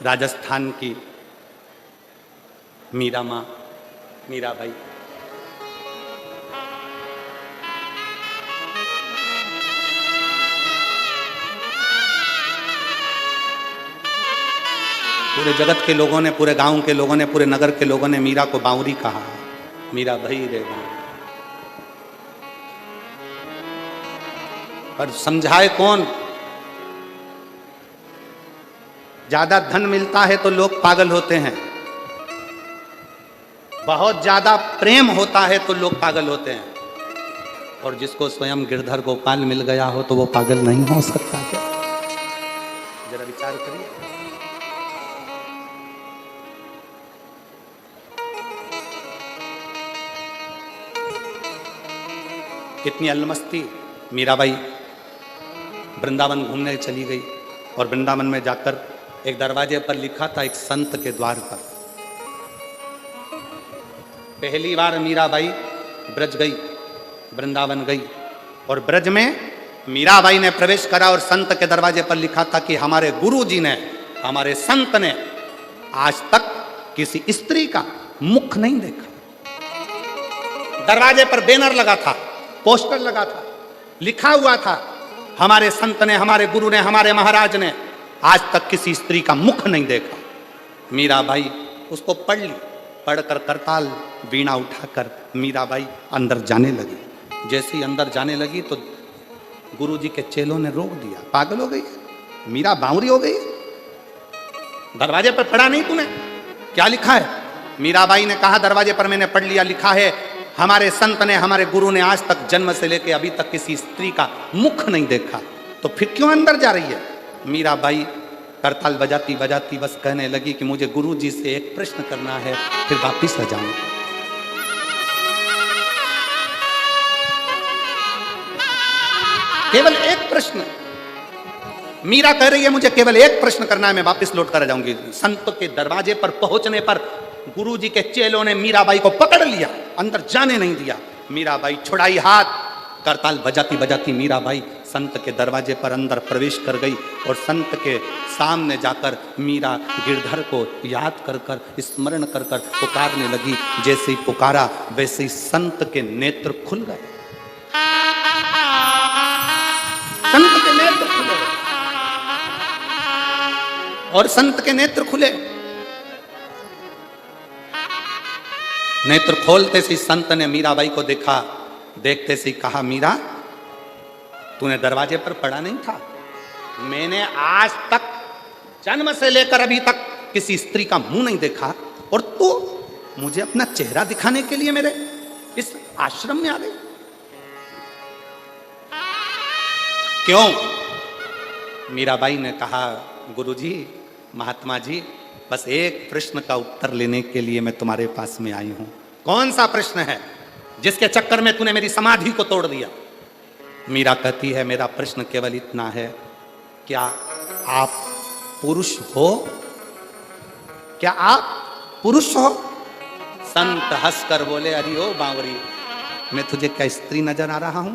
Speaker 1: राजस्थान की मीरा माँ, मीराबाई, पूरे जगत के लोगों ने, पूरे गांव के लोगों ने, पूरे नगर के लोगों ने मीरा को बावरी कहा, मीरा भाई रे गाँव। पर समझाए कौन? ज्यादा धन मिलता है तो लोग पागल होते हैं, बहुत ज्यादा प्रेम होता है तो लोग पागल होते हैं, और जिसको स्वयं गिरधर गोपाल मिल गया हो तो वो पागल नहीं हो सकता क्या? जरा विचार करिए। कितनी अलमस्ती। मीराबाई वृंदावन घूमने चली गई और वृंदावन में जाकर एक दरवाजे पर लिखा था, एक संत के द्वार पर। पहली बार मीराबाई ब्रज गई, वृंदावन गई, और ब्रज में मीराबाई ने प्रवेश करा और संत के दरवाजे पर लिखा था कि हमारे गुरु जी ने, हमारे संत ने आज तक किसी स्त्री का मुख नहीं देखा। दरवाजे पर बैनर लगा था, पोस्टर लगा था, लिखा हुआ था, हमारे संत ने, हमारे गुरु ने, हमारे महाराज ने आज तक किसी स्त्री का मुख नहीं देखा। मीराबाई उसको पढ़ ली, पढ़कर करताल वीणा उठाकर मीराबाई अंदर जाने लगी। जैसे ही अंदर जाने लगी तो गुरुजी के चेलों ने रोक दिया। पागल हो गई मीरा, बावरी हो गई, दरवाजे पर पढ़ा नहीं तूने? क्या लिखा है? मीराबाई ने कहा दरवाजे पर मैंने पढ़ लिया, लिखा है हमारे संत ने, हमारे गुरु ने आज तक जन्म से लेकर अभी तक किसी स्त्री का मुख नहीं देखा, तो फिर क्यों अंदर जा रही है? मीराबाई करताल बजाती बजाती बस कहने लगी कि मुझे गुरुजी से एक प्रश्न करना है, फिर वापिस आ जाऊंगी। केवल एक प्रश्न। मीरा कह रही है मुझे केवल एक प्रश्न करना है, मैं वापस लौट कर आ जाऊंगी। संत के दरवाजे पर पहुंचने पर गुरुजी के चेलों ने मीराबाई को पकड़ लिया, अंदर जाने नहीं दिया। मीराबाई छुड़ाई हाथ, करताल बजाती बजाती मीराबाई संत के दरवाजे पर अंदर प्रवेश कर गई और संत के सामने जाकर मीरा गिरधर को याद कर कर, स्मरण कर कर पुकारने लगी। जैसे ही पुकारा वैसे ही संत के नेत्र खुल गए, संत के नेत्र खुले और संत के नेत्र खुले। नेत्र खोलते से संत ने मीराबाई को देखा, देखते से कहा मीरा तूने दरवाजे पर पड़ा नहीं था? मैंने आज तक जन्म से लेकर अभी तक किसी स्त्री का मुंह नहीं देखा और तू मुझे अपना चेहरा दिखाने के लिए मेरे इस आश्रम में आ गई? क्यों? मीराबाई ने कहा गुरुजी, महात्मा जी, बस एक प्रश्न का उत्तर लेने के लिए मैं तुम्हारे पास में आई हूं। कौन सा प्रश्न है जिसके चक्कर में तूने मेरी समाधि को तोड़ दिया? मीरा कहती है मेरा प्रश्न केवल इतना है, क्या आप पुरुष हो? क्या आप पुरुष हो? संत हंसकर बोले अरे ओ बावरी, मैं तुझे क्या स्त्री नजर आ रहा हूं?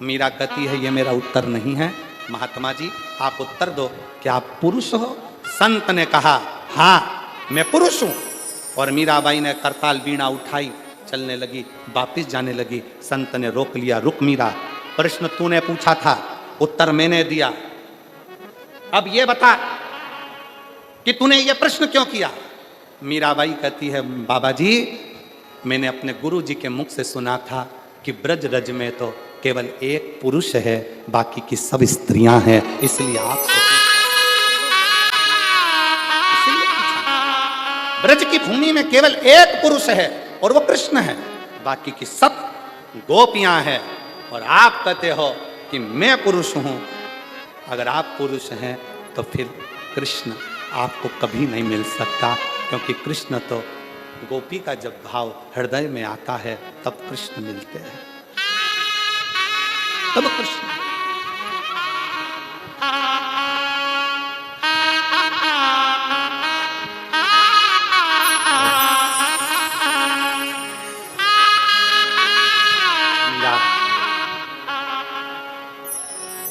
Speaker 1: मीरा कहती है ये मेरा उत्तर नहीं है, महात्मा जी आप उत्तर दो, क्या आप पुरुष हो? संत ने कहा हाँ मैं पुरुष हूं। और मीराबाई ने करताल वीणा उठाई, चलने लगी, वापिस जाने लगी। संत ने रोक लिया, रुक मीरा, प्रश्न तूने पूछा था, उत्तर मैंने दिया, अब ये बता कि तूने ये प्रश्न क्यों किया? मीराबाई कहती है बाबा जी, मैंने अपने गुरु जी के मुख से सुना था कि ब्रज रज में तो केवल एक पुरुष है, बाकी की सब स्त्रियां हैं, इसलिए आपसे ब्रज की भूमि में केवल एक पुरुष है और वो कृष्ण है, बाकी की सब गोपियां हैं। और आप कहते हो कि मैं पुरुष हूं। अगर आप पुरुष हैं तो फिर कृष्ण आपको कभी नहीं मिल सकता, क्योंकि कृष्ण तो गोपी का जब भाव हृदय में आता है तब कृष्ण मिलते हैं, तब कृष्ण।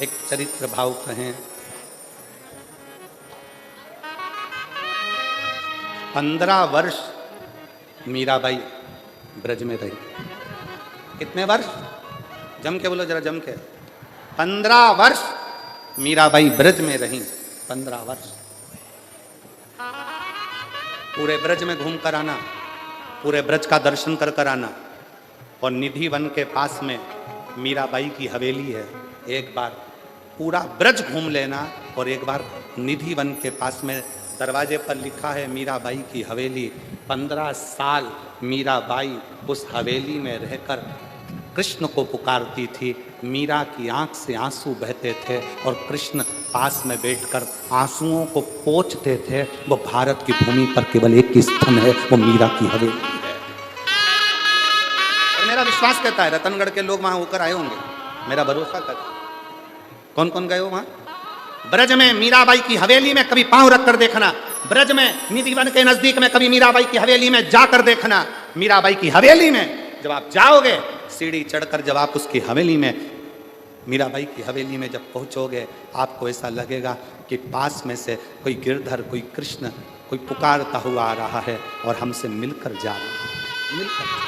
Speaker 1: एक चरित्र भाव कहें, 15 वर्ष मीराबाई ब्रज में रही। कितने वर्ष? जम के बोलो जरा, जम के। 15 वर्ष मीराबाई ब्रज में रही। 15 वर्ष पूरे ब्रज में घूम कर आना, पूरे ब्रज का दर्शन कर कर आना। और निधि वन के पास में मीराबाई की हवेली है। एक बार पूरा ब्रज घूम लेना और एक बार निधि वन के पास में दरवाजे पर लिखा है मीराबाई की हवेली। 15 साल मीराबाई उस हवेली में रहकर कृष्ण को पुकारती थी। मीरा की आंख से आंसू बहते थे और कृष्ण पास में बैठकर आंसुओं को पोंछते थे। वो भारत की भूमि पर केवल एक ही स्थान है, वो मीरा की हवेली है। और मेरा विश्वास कहता है रतनगढ़ के लोग वहां होकर आए होंगे, मेरा भरोसा करता। कौन कौन गए हो वहां? ब्रज में मीराबाई की हवेली में कभी पांव रख कर देखना, ब्रज में निधि वन के नजदीक में कभी मीराबाई की हवेली में जाकर देखना। मीराबाई की हवेली में जब आप जाओगे, सीढ़ी चढ़कर जब आप उसकी हवेली में, मीराबाई की हवेली में जब पहुंचोगे, आपको ऐसा लगेगा कि पास में से कोई गिरधर, कोई कृष्ण, कोई पुकारता हुआ आ रहा है और हमसे मिलकर जा रहा है, मिलकर।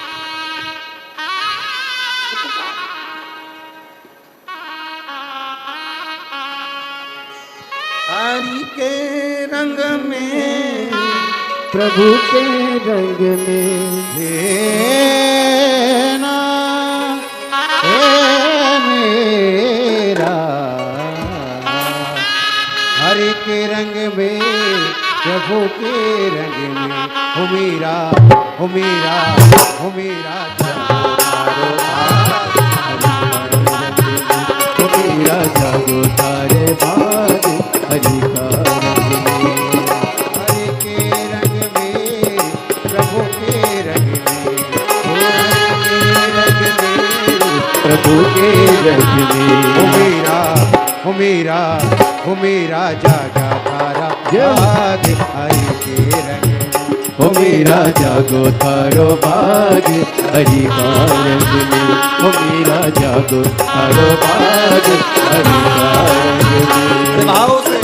Speaker 1: हरि के रंग में
Speaker 2: प्रभु के रंग में
Speaker 3: देना हे मेरा हरि के रंग में प्रभु के रंग में हो मेरा हो मेरा हो मेरा
Speaker 2: हो मेरा जागो तारे भाग हरि का रंग में
Speaker 3: हरि के रंग में प्रभु के रंग में
Speaker 2: प्रभु के रंग में
Speaker 3: हो मेरा जागा तारा भाग हरि के रंग में
Speaker 2: हो मेरा जागो तारो भाग हरि का रंग में हो मेरा जागो तारो भाग हरि का रंग में
Speaker 1: भाव से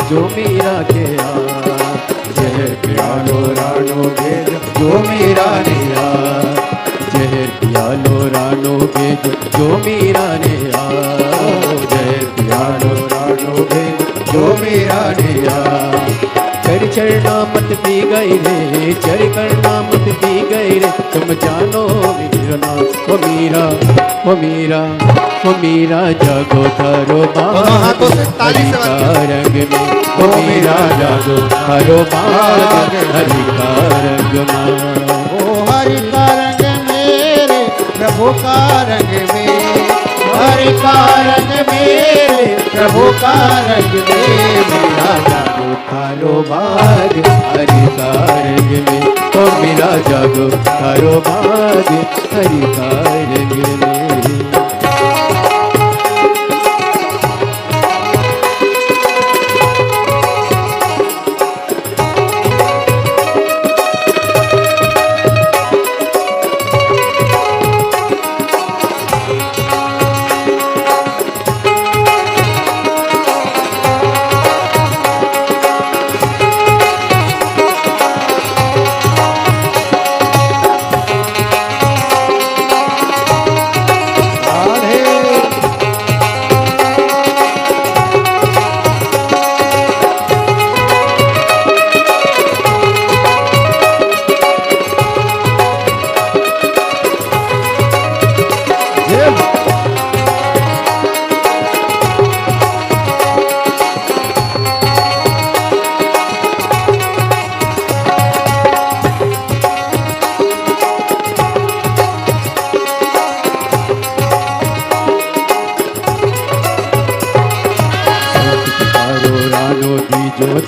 Speaker 2: जो मेरा गया जहर पियालो रानो भेज जो मेरा नया जहर पियालो रानो भेज जो मेरा नया जहर पियालो रानो भेज जो मेरा नया चर चढ़ना मत पी गई रे चर करना मत पी गई रे तुम जानो मेरा नाम ओ मेरा ओ मेरा ओ मेरा जागो तारो बाग हरि का रंग में ओ मेरा जागो तारो बाग हरि का रंग में
Speaker 3: ओ हरि का रंग मेरे प्रभु का रंग में हरि का रंग मेरे प्रभु का रंग में
Speaker 2: मेरा जागो तारो बाग हरि का रंग में ओ मेरा जागो तारो बाग हरि का रंग में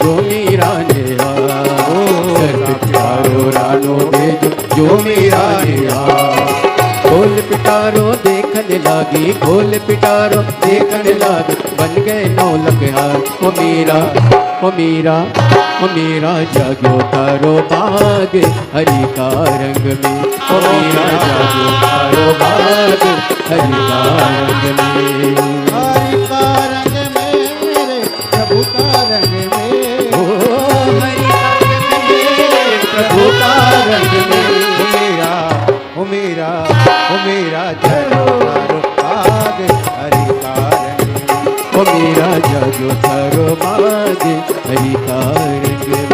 Speaker 2: जो मेरा नया पिटारो रानो भेजो जो मेरा नया बोल पिटारो देखने लाग लागी खोल पिटारो देखने लागे बन गए 9 लखहार। ओ मीरा जागो तारो बाग हरि का रंग में। ओ मीरा जागो तारो बाग हरि का रंग में।
Speaker 3: हरि का रंग मेरे प्रभु का रंग में।
Speaker 2: ओ हरि का रंग में प्रभु का रंग में।
Speaker 3: ओ मेरा जरो तारो बाग हरि का रंग में।
Speaker 2: ओ मीरा जागो तारो बाग हरि का रंग में।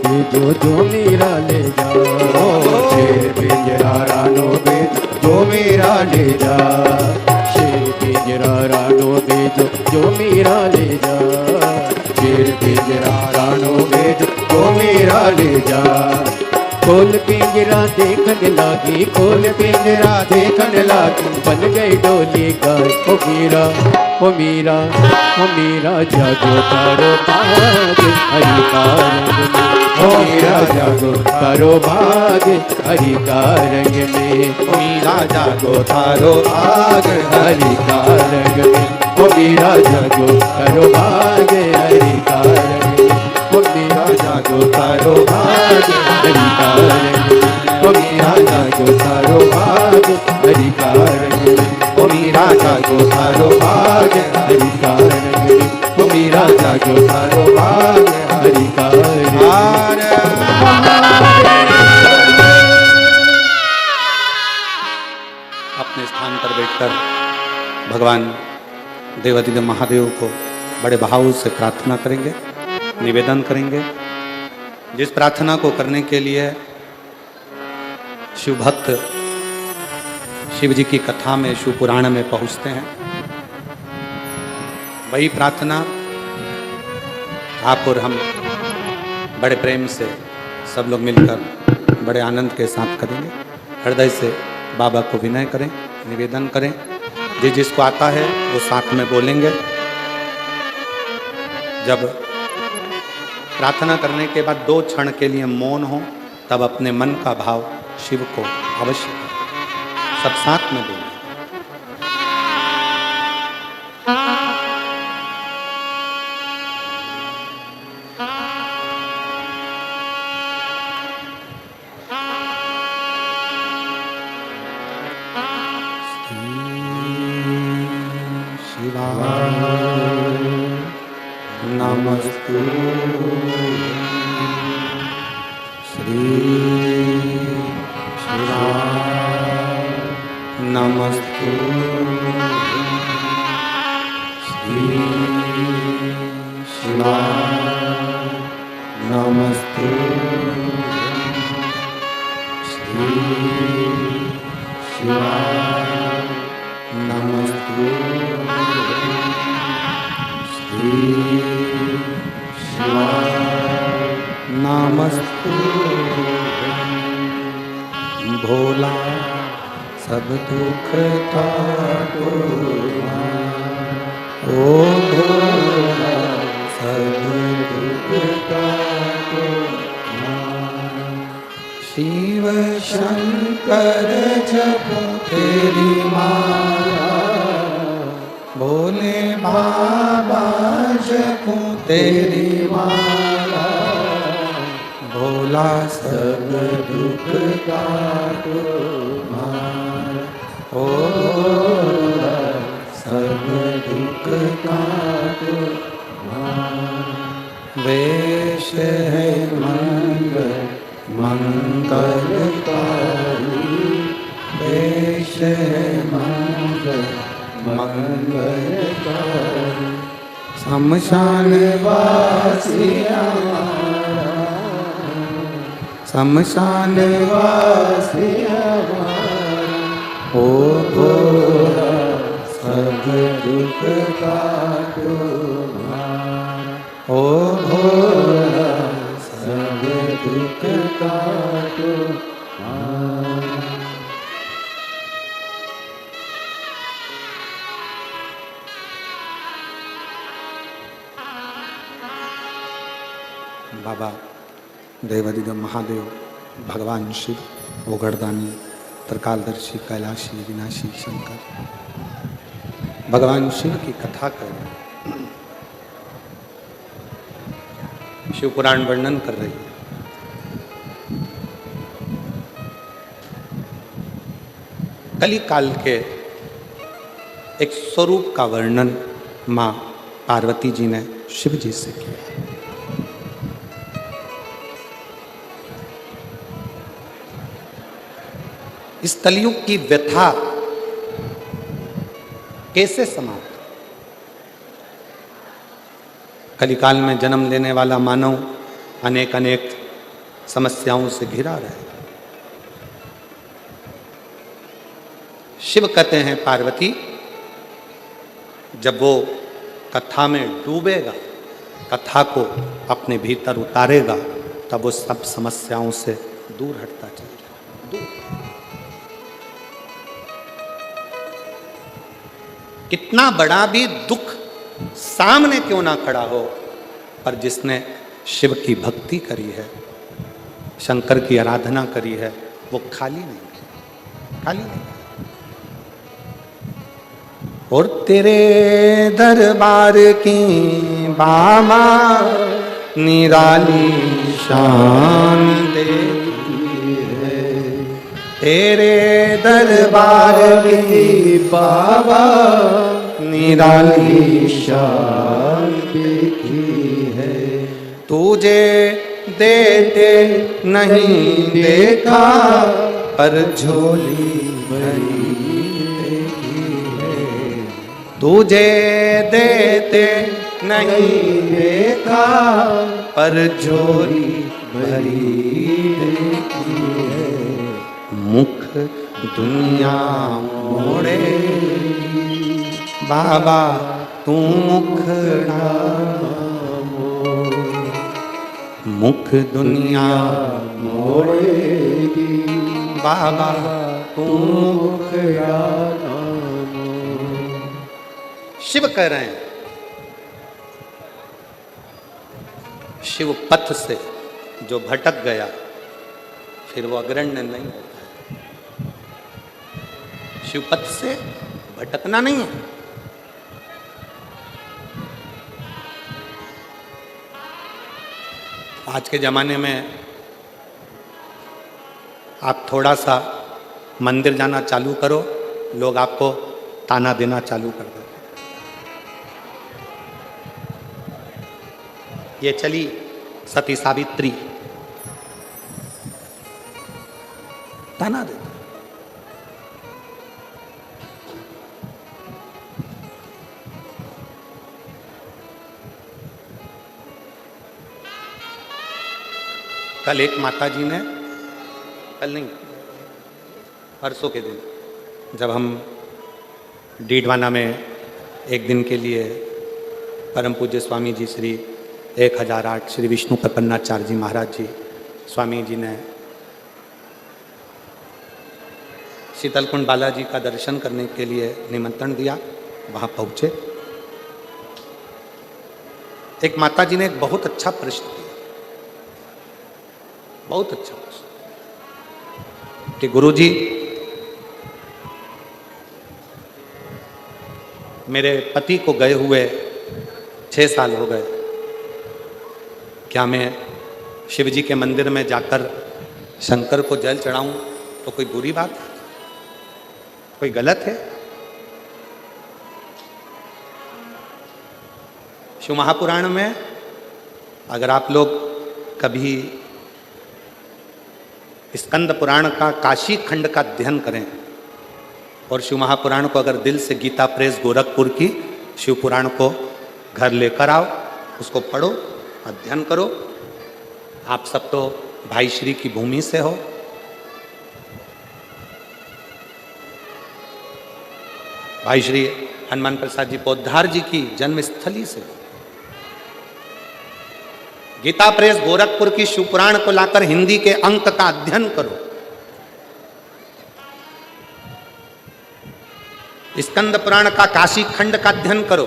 Speaker 3: राधे
Speaker 2: जो मेरा ले जा। शेर पिंजरा रानो बेच जो मेरा ले जा। शेर पिंजरा रानो बेच जो मेरा ले जा। शेर पिंजरा रानो बेच जो मेरा ले जा। खोल पिंजरा देखने लागी खोल पिंजरा देखने लागी बन गई डोली गाय। ओ मीरा जागो तारो बाग हरि का रंग में। ओ मीरा जागो तारो बाग हरि का रंग में।
Speaker 1: ओ मीरा जागो तारो बाग
Speaker 2: हरि का रंग में। ओ मीरा जागो तारो बाग हरि का रंग में। ओ मीरा जागो तारो बाग हरि का रंग में। ओ मीरा जागो तारो बाग हरि का रंग में। ओ मीरा जागो तारो बाग हरि का रंग में। ओ मीरा जागो तारो बाग हरि का रंग में।
Speaker 1: अपने स्थान पर बैठकर भगवान देवाधिदेव महादेव को बड़े भाव से प्रार्थना करेंगे, निवेदन करेंगे। जिस प्रार्थना को करने के लिए शिव भक्त शिव जी की कथा में शिव पुराण में पहुँचते हैं, वही प्रार्थना आप और हम बड़े प्रेम से सब लोग मिलकर बड़े आनंद के साथ करेंगे। हृदय से बाबा को विनय करें, निवेदन करें। जिसको आता है वो साथ में बोलेंगे। जब प्रार्थना करने के बाद 2 क्षण के लिए मौन हो, तब अपने मन का भाव शिव को अवश्य करें। सब साथ में बोलें। नमस्तु श्री शिवाय नमस्तु श्री शिवाय नमस्तु नमस्तु नमस्तु भोला सब दुख काटो ओ भोला सब दुख काटो शिव शंकर जपो तेरी माला भोले बाबा जपो तेरी माला भोला सब दुख काटो ओ भोला सब दुख काटो वेश है मंगलकारी वेश है मंगलकारी शमशान वासी शमशान वासी ओ भोला सब दुख काटो ओ भोला सब दुख काटो बाबा देवादिदेव महादेव भगवान शिव ओगरदानी त्रिकालदर्शी कैलाशी विनाशी शंकर भगवान शिव की कथा कर रहे हैं। शिव पुराण वर्णन कर रही है। कली काल के एक स्वरूप का वर्णन मां पार्वती जी ने शिव जी से किया। इस कलयुग की व्यथा कैसे समाप्त? कलिकाल में जन्म लेने वाला मानव अनेक अनेक समस्याओं से घिरा रहेगा। शिव कहते हैं पार्वती जब वो कथा में डूबेगा, कथा को अपने भीतर उतारेगा, तब वो सब समस्याओं से दूर हटता चलेगा। दूर कितना बड़ा भी दुख सामने क्यों ना खड़ा हो, पर जिसने शिव की भक्ति करी है, शंकर की आराधना करी है, वो खाली नहीं, खाली नहीं। और तेरे दरबार की बाबा निराली शान देखी है, तेरे दरबार की बाबा निराली शान देखी है। तुझे देते नहीं देखा, पर झोली भरी देखी है। तुझे देते नहीं देखा, पर झोली भरी देखी है। मुख दुनिया मोड़े बाबा तू मुखड़ा मोड़, मुख दुनिया मोड़ेगी बाबा तू मुखड़ा मोड़। शिव कह रहे हैं शिव पथ से जो भटक गया फिर वो अग्रण्य नहीं होता है। शिव पथ से भटकना नहीं है। आज के ज़माने में आप थोड़ा सा मंदिर जाना चालू करो, लोग आपको ताना देना चालू कर देते। ये चली सती सावित्री, ताना देते। कल एक माता जी ने, कल नहीं परसों के दिन जब हम डीडवाना में एक दिन के लिए परम पूज्य स्वामी जी श्री 1008 श्री विष्णु प्रपन्नाचार्य जी महाराज जी स्वामी जी ने शीतलकुंड बालाजी का दर्शन करने के लिए निमंत्रण दिया, वहाँ पहुँचे। एक माता जी ने एक बहुत अच्छा प्रश्न किया, बहुत अच्छा प्रश्न कि गुरुजी मेरे पति को गए हुए 6 साल हो गए, क्या मैं शिव जी के मंदिर में जाकर शंकर को जल चढ़ाऊं तो कोई बुरी बात है, कोई गलत है? शिव महापुराण में अगर आप लोग कभी स्कंद पुराण का काशी खंड का अध्ययन करें और शिव महापुराण को अगर दिल से गीता प्रेस गोरखपुर की शिव पुराण को घर लेकर आओ, उसको पढ़ो, अध्ययन करो। आप सब तो भाई श्री की भूमि से हो। भाई श्री हनुमान प्रसाद जी पोद्दार जी की जन्मस्थली से हो। गीता प्रेस गोरखपुर की शिव पुराण को लाकर हिंदी के अंक का अध्ययन करो। स्कंद पुराण का काशी खंड का अध्ययन करो,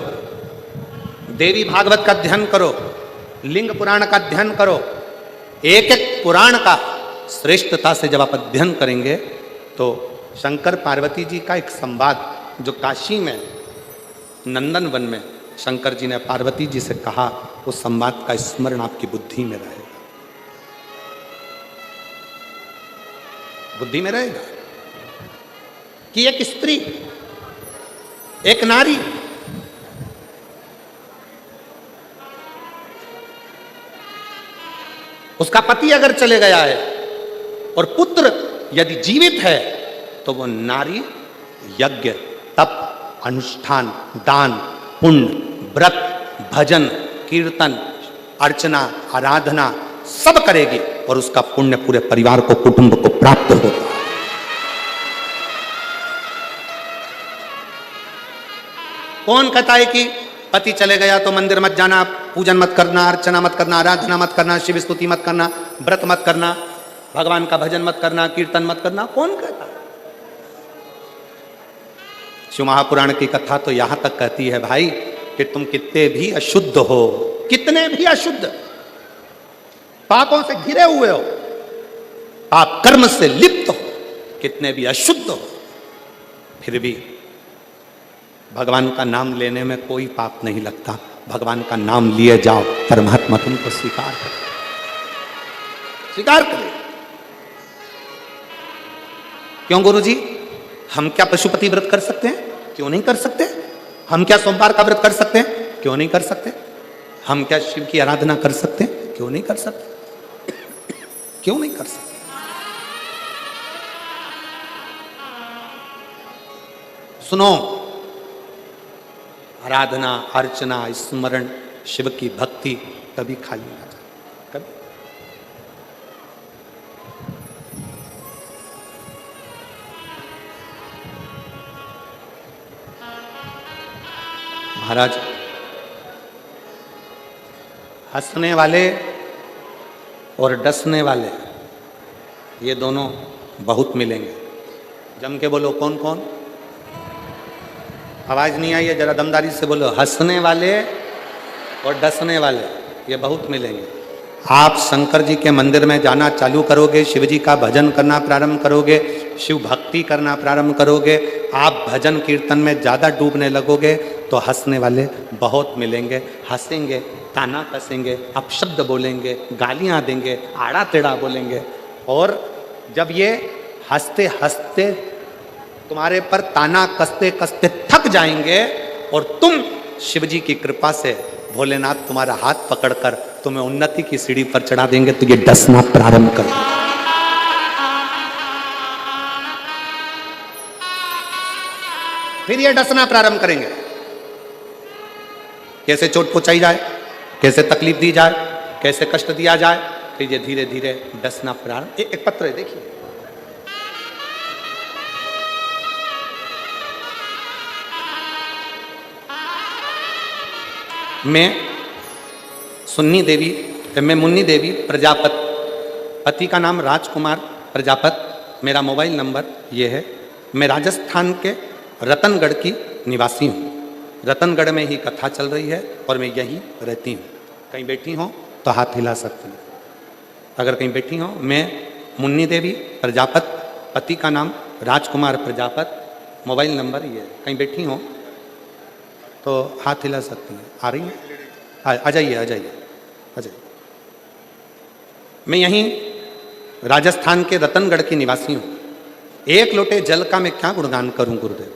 Speaker 1: देवी भागवत का अध्ययन करो, लिंग पुराण का अध्ययन करो। एक एक पुराण का श्रेष्ठता से जब आप अध्ययन करेंगे तो शंकर पार्वती जी का एक संवाद जो काशी में नंदन वन में शंकर जी ने पार्वती जी से कहा, उस संवाद का स्मरण आपकी बुद्धि में रहेगा, बुद्धि में रहेगा कि एक स्त्री, एक नारी उसका पति अगर चले गया है और पुत्र यदि जीवित है तो वो नारी यज्ञ, तप, अनुष्ठान, दान, पुण्य, व्रत, भजन, कीर्तन, अर्चना, आराधना सब करेगी और उसका पुण्य पूरे परिवार को, कुटुंब को प्राप्त होता है। कौन कहता है कि पति चले गया तो मंदिर मत जाना, पूजन मत करना, अर्चना मत करना, आराधना मत करना, शिव स्तुति मत करना, व्रत मत करना, भगवान का भजन मत करना, कीर्तन मत करना? कौन कहता है? शिव महापुराण की कथा तो यहां तक कहती है भाई कि तुम कितने भी अशुद्ध हो, कितने भी अशुद्ध, पापों से घिरे हुए हो, पाप कर्म से लिप्त हो, कितने भी अशुद्ध हो, फिर भी भगवान का नाम लेने में कोई पाप नहीं लगता। भगवान का नाम लिए जाओ, परमात्मा तुमको स्वीकार करे, स्वीकार करे। क्यों गुरुजी? हम क्या पशुपति व्रत कर सकते हैं? क्यों नहीं कर सकते? हम क्या सोमवार का व्रत कर सकते हैं? क्यों नहीं कर सकते? हम क्या शिव की आराधना कर सकते हैं? क्यों नहीं कर सकते? क्यों नहीं कर सकते? सुनो, आराधना, अर्चना, स्मरण, शिव की भक्ति कभी खाली ना जाए, कभी। महाराज, हंसने वाले और डसने वाले ये दोनों बहुत मिलेंगे। जम के बोलो, कौन कौन? आवाज नहीं आई है, जरा दमदारी से बोलो। हंसने वाले और डसने वाले ये बहुत मिलेंगे। आप शंकर जी के मंदिर में जाना चालू करोगे, शिव जी का भजन करना प्रारंभ करोगे, शिव भक्ति करना प्रारंभ करोगे, आप भजन कीर्तन में ज़्यादा डूबने लगोगे तो हंसने वाले बहुत मिलेंगे। हंसेंगे, ताना कसेंगे, अपशब्द बोलेंगे, गालियाँ देंगे, आड़ा टेढ़ा बोलेंगे। और जब ये हंसते हंसते तुम्हारे पर ताना कसते कसते थक जाएंगे और तुम शिव जी की कृपा से भोलेनाथ तुम्हारा हाथ पकड़कर तुम्हें उन्नति की सीढ़ी पर चढ़ा देंगे तो ये डसना प्रारंभ कर दो। फिर ये डसना प्रारंभ करेंगे। कैसे चोट पहुंचाई जाए, कैसे तकलीफ दी जाए, कैसे कष्ट दिया जाए, फिर ये धीरे धीरे डसना प्रारंभ। एक पत्र है, देखिए, मैं मुन्नी देवी प्रजापत, पति का नाम राजकुमार प्रजापत, मेरा मोबाइल नंबर ये है। मैं राजस्थान के रतनगढ़ की निवासी हूँ। रतनगढ़ में ही कथा चल रही है और मैं यहीं रहती हूँ। कहीं बैठी हो तो हाथ हिला सकती हूँ। अगर कहीं बैठी हो, मैं मुन्नी देवी प्रजापत, पति का नाम राजकुमार प्रजापत, मोबाइल नंबर ये है। कहीं बैठी हो तो हाथ हिला सकती हैं। आ रही हैं? आ जाइए, आ जाइए, आ जाइए। मैं यहीं राजस्थान के रतनगढ़ की निवासी हूँ। एक लोटे जल का मैं क्या गुणगान करूँ गुरुदेव।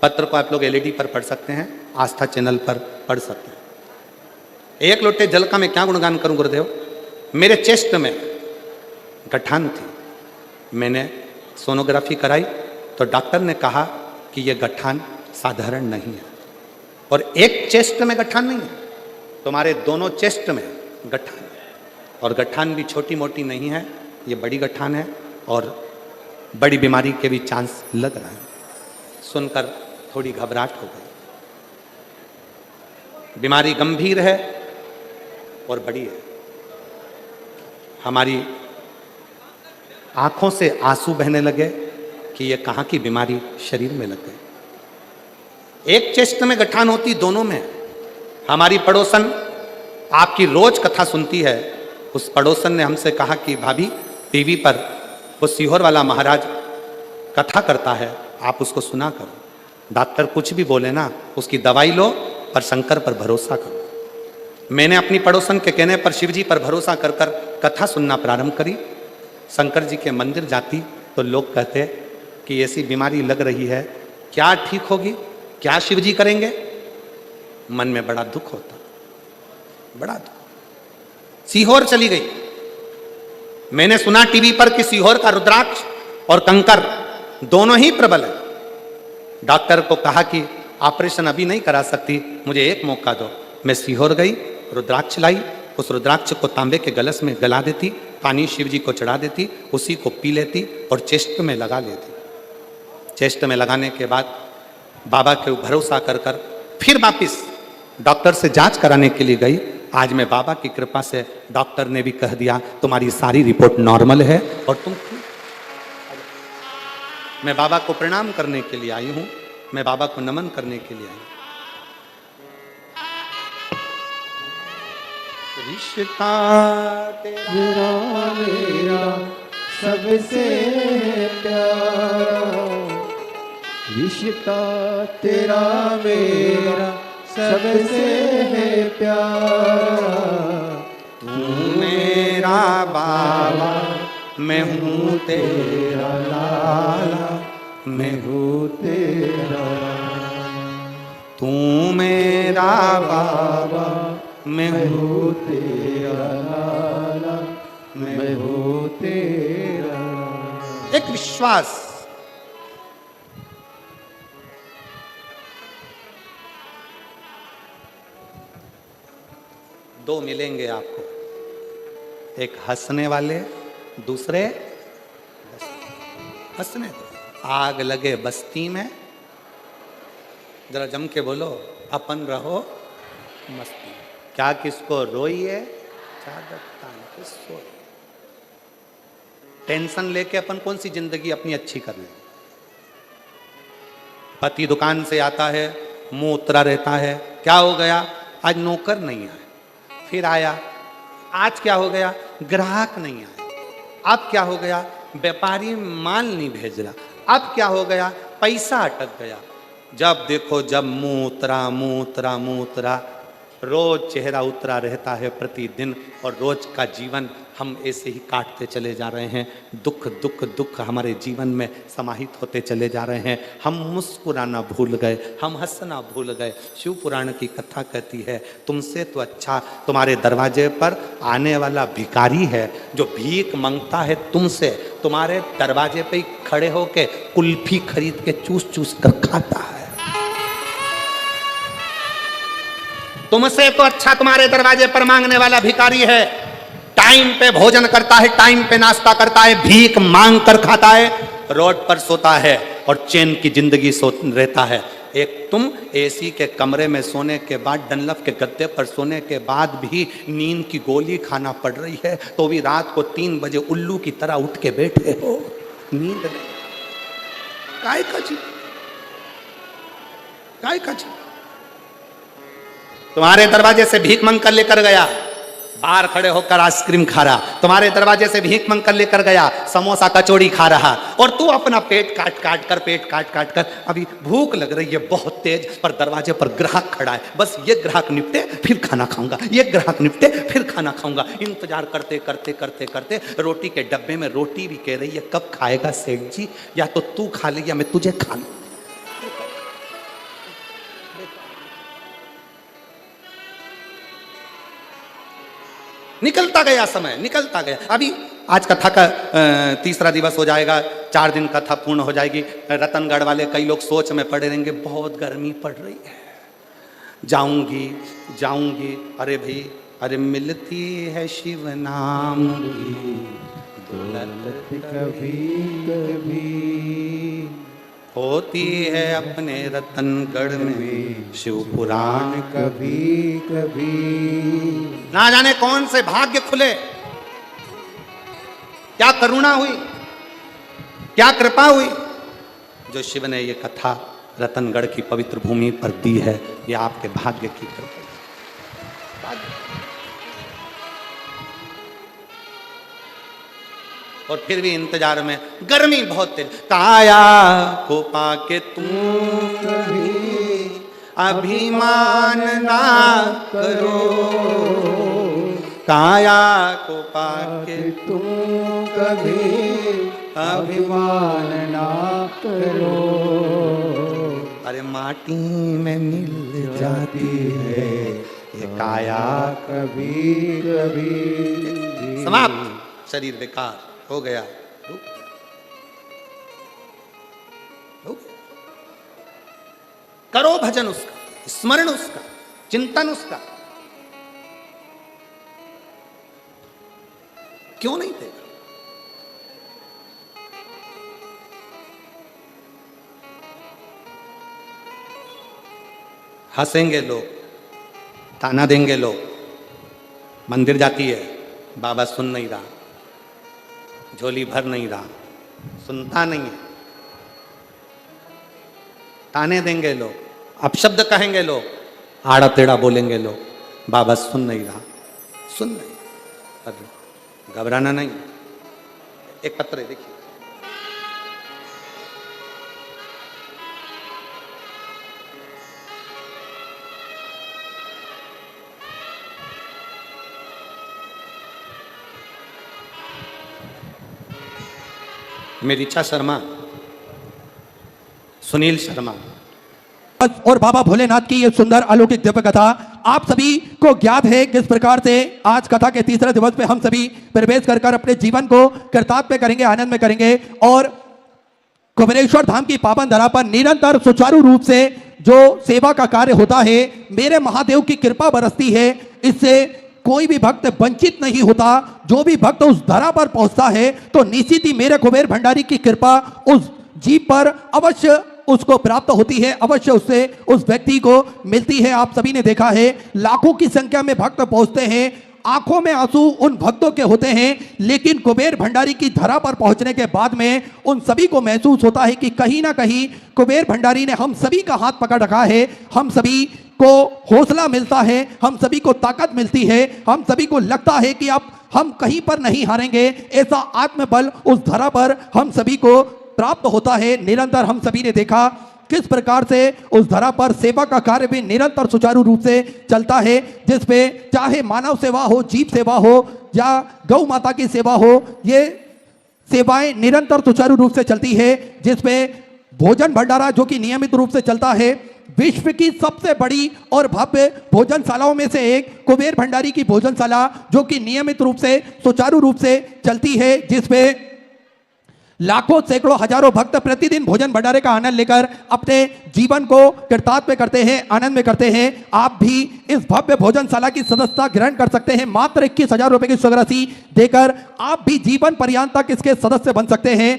Speaker 1: पत्र को आप लोग एलईडी पर पढ़ सकते हैं, आस्था चैनल पर पढ़ सकते हैं। एक लोटे जल का मैं क्या गुणगान करूँ गुरुदेव। मेरे चेस्ट में गठान थी। मैंने सोनोग्राफी कराई तो डॉक्टर ने कहा कि यह गठान साधारण नहीं है। और एक चेस्ट में गठान नहीं है, तुम्हारे दोनों चेस्ट में गठान है। और गठान भी छोटी मोटी नहीं है, ये बड़ी गठान है और बड़ी बीमारी के भी चांस लग रहा है। सुनकर थोड़ी घबराहट हो गई। बीमारी गंभीर है और बड़ी है। हमारी आंखों से आंसू बहने लगे कि ये कहाँ की बीमारी शरीर में लग गई। एक चेस्ट में गठान होती, दोनों में। हमारी पड़ोसन आपकी रोज कथा सुनती है। उस पड़ोसन ने हमसे कहा कि भाभी, टीवी पर वो सीहोर वाला महाराज कथा करता है, आप उसको सुना करो। डॉक्टर कुछ भी बोले ना, उसकी दवाई लो और शंकर पर भरोसा करो। मैंने अपनी पड़ोसन के कहने पर शिव जी पर भरोसा कर कर कथा सुनना प्रारंभ करी। शंकर जी के मंदिर जाती तो लोग कहते कि ऐसी बीमारी लग रही है, क्या ठीक होगी, क्या शिव जी करेंगे। मन में बड़ा दुख होता, बड़ा दुख। सीहोर चली गई। मैंने सुना टीवी पर कि सीहोर का रुद्राक्ष और कंकर दोनों ही प्रबल है। डॉक्टर को कहा कि ऑपरेशन अभी नहीं करा सकती, मुझे एक मौका दो। मैं सीहोर गई, रुद्राक्ष लाई। उस रुद्राक्ष को तांबे के गलस में गला देती, पानी शिव जी को चढ़ा देती, उसी को पी लेती और चेस्ट में लगा लेती। चेस्ट में लगाने के बाद बाबा के भरोसा कर कर फिर वापिस डॉक्टर से जांच कराने के लिए गई। आज मैं बाबा की कृपा से, डॉक्टर ने भी कह दिया तुम्हारी सारी रिपोर्ट नॉर्मल है और तुम। मैं बाबा को प्रणाम करने के लिए आई हूं, मैं बाबा को नमन करने के लिए आई हूं। रिश्ता
Speaker 2: तेरा मेरा सबसे प्यारा, रिश्ता तेरा मेरा सबसे प्यारा।
Speaker 1: तू मेरा बाबा, मैं हूँ तेरा लाला, मैं हूँ तेरा। तू मेरा बाबा, मैं हूँ
Speaker 2: तेरा लाला, मैं हूँ तेरा।
Speaker 1: एक विश्वास। दो मिलेंगे आपको, एक हंसने वाले, दूसरे हंसने। आग लगे बस्ती में, जरा जम के बोलो, अपन रहो मस्ती। क्या किसको रोइए, चादर तान के सोइए। टेंशन लेके अपन कौन सी जिंदगी अपनी अच्छी कर ले। पति दुकान से आता है, मुंह उतरा रहता है, क्या हो गया, आज नौकर नहीं आया। फिर आया, आज क्या हो गया, ग्राहक नहीं आया। अब क्या हो गया, व्यापारी माल नहीं भेज रहा। अब क्या हो गया, पैसा अटक गया। जब देखो जब मुंह उतरा, मुंह उतरा, मुंह उतरा। रोज चेहरा उतरा रहता है प्रतिदिन, और रोज का जीवन हम ऐसे ही काटते चले जा रहे हैं। दुख दुख दुख हमारे जीवन में समाहित होते चले जा रहे हैं। हम मुस्कुराना भूल गए, हम हंसना भूल गए। शिव पुराण की कथा कहती है, तुमसे तो अच्छा तुम्हारे दरवाजे पर आने वाला भिखारी है जो भीख मांगता है तुमसे, तुम्हारे दरवाजे पे ही खड़े होके कुल्फी खरीद के चूस चूस कर खाता है। तुमसे तो अच्छा तुम्हारे दरवाजे पर मांगने वाला भिखारी है। टाइम पे भोजन करता है, टाइम पे नाश्ता करता है, भीख मांग कर खाता है, रोड पर सोता है और चैन की जिंदगी रहता है। एक तुम एसी के कमरे में सोने के बाद, डनलप के गद्दे पर सोने के बाद भी नींद की गोली खाना पड़ रही है, तो भी रात को 3 बजे उल्लू की तरह उठ के बैठे हो। नींद नहीं, काय का जी, काय का जी। तुम्हारे दरवाजे से भीख मंग कर लेकर गया, बाहर खड़े होकर आइसक्रीम खा रहा। तुम्हारे दरवाजे से भीख मंग कर लेकर गया, समोसा कचौड़ी खा रहा, और तू अपना पेट काट काट कर अभी भूख लग रही है बहुत तेज, पर दरवाजे पर ग्राहक खड़ा है, बस ये ग्राहक निपटे फिर खाना खाऊंगा, ये ग्राहक निपटे फिर खाना खाऊंगा। इंतजार करते करते करते करते रोटी के डब्बे में रोटी भी कह रही है कब खाएगा सेठ जी, या तो तू खा ले या मैं तुझे खा लूं। निकलता गया समय, निकलता गया। अभी आज कथा का 3रा दिवस हो जाएगा, 4 दिन कथा पूर्ण हो जाएगी। रतनगढ़ वाले कई लोग सोच में पड़े रहेंगे, बहुत गर्मी पड़ रही है, जाऊंगी। अरे भाई, अरे मिलती है शिव नाम की दौलत
Speaker 3: कभी कभी,
Speaker 1: होती है अपने रतनगढ़ में शिव पुराण
Speaker 3: कभी कभी।
Speaker 1: ना जाने कौन से भाग्य खुले, क्या करुणा हुई, क्या कृपा हुई, जो शिव ने ये कथा रतनगढ़ की पवित्र भूमि पर दी है। ये आपके भाग्य की कृपा। और फिर भी इंतजार में, गर्मी बहुत तेज। काया को पाके तुम कभी अभिमान ना करो, काया को पाके
Speaker 3: तुम कभी अभिमान ना करो।
Speaker 1: अरे माटी में मिल जाती है ये काया
Speaker 3: कभी कभी।
Speaker 1: समाप्त, शरीर बेकार हो गया। करो भजन उसका, स्मरण उसका, चिंतन उसका। क्यों नहीं देगा? हंसेंगे लोग, ताना देंगे लोग, मंदिर जाती है, बाबा सुन नहीं रहा, झोली भर नहीं रहा, सुनता नहीं है, ताने देंगे लोग, अपशब्द कहेंगे लोग, आड़ा टेढ़ा बोलेंगे लोग, बाबा सुन नहीं रहा, सुन नहीं। पर घबराना नहीं। एक पत्र है, देखिए, मेरी इच्छा शर्मा, सुनील शर्मा
Speaker 4: और बाबा भोलेनाथ की ये सुंदर अलौकिक दिव्य कथा आप सभी को ज्ञात है किस प्रकार से आज कथा के 3रे दिवस पे हम सभी प्रवेश कर अपने जीवन को कृतार्थ करेंगे, आनंद में करेंगे। और कुबेरेश्वर धाम की पावन धरा पर निरंतर सुचारू रूप से जो सेवा का कार्य होता है, मेरे महादेव की कृपा बरसती है, इससे कोई भी भक्त वंचित नहीं होता। जो भी भक्त उस धरा पर पहुंचता है तो निश्चित ही मेरे कुबेर भंडारी की कृपा उस जीव पर अवश्य उसको प्राप्त होती है, अवश्य उससे उस व्यक्ति को मिलती है। आप सभी ने देखा है, लाखों की संख्या में भक्त पहुंचते हैं, आंखों में आंसू उन भक्तों के होते हैं, लेकिन कुबेर भंडारी की धरा पर पहुंचने के बाद में उन सभी को महसूस होता है कि कहीं ना कहीं कुबेर भंडारी ने हम सभी का हाथ पकड़ रखा है, हम सभी को हौसला मिलता है, हम सभी को ताकत मिलती है, हम सभी को लगता है कि अब हम कहीं पर नहीं हारेंगे। ऐसा आत्मबल उस धरा पर हम सभी को प्राप्त होता है। निरंतर हम सभी ने देखा किस प्रकार से उस धरा पर सेवा का कार्य भी निरंतर सुचारू रूप से चलता है, जिसपे चाहे मानव सेवा हो, जीव सेवा हो या गौ माता की सेवा हो, ये सेवाएं निरंतर सुचारू रूप से चलती है। जिसपे भोजन भंडारा जो कि नियमित रूप से चलता है, विश्व की सबसे बड़ी और भव्य भोजनशालाओं में से एक कुबेर भंडारी की भोजनशाला जो कि नियमित रूप से सुचारू रूप से चलती है, जिसपे लाखों सैकड़ों हजारों भक्त प्रतिदिन भोजन भंडारे का आनंद लेकर अपने जीवन को कृतार्थ में करते हैं, आनंद में करते हैं। आप भी इस भव्य भोजनशाला की सदस्यता ग्रहण कर सकते हैं। मात्र 21,000 रुपए की स्वराशि देकर आप भी जीवन पर्यंत तक इसके सदस्य बन सकते हैं।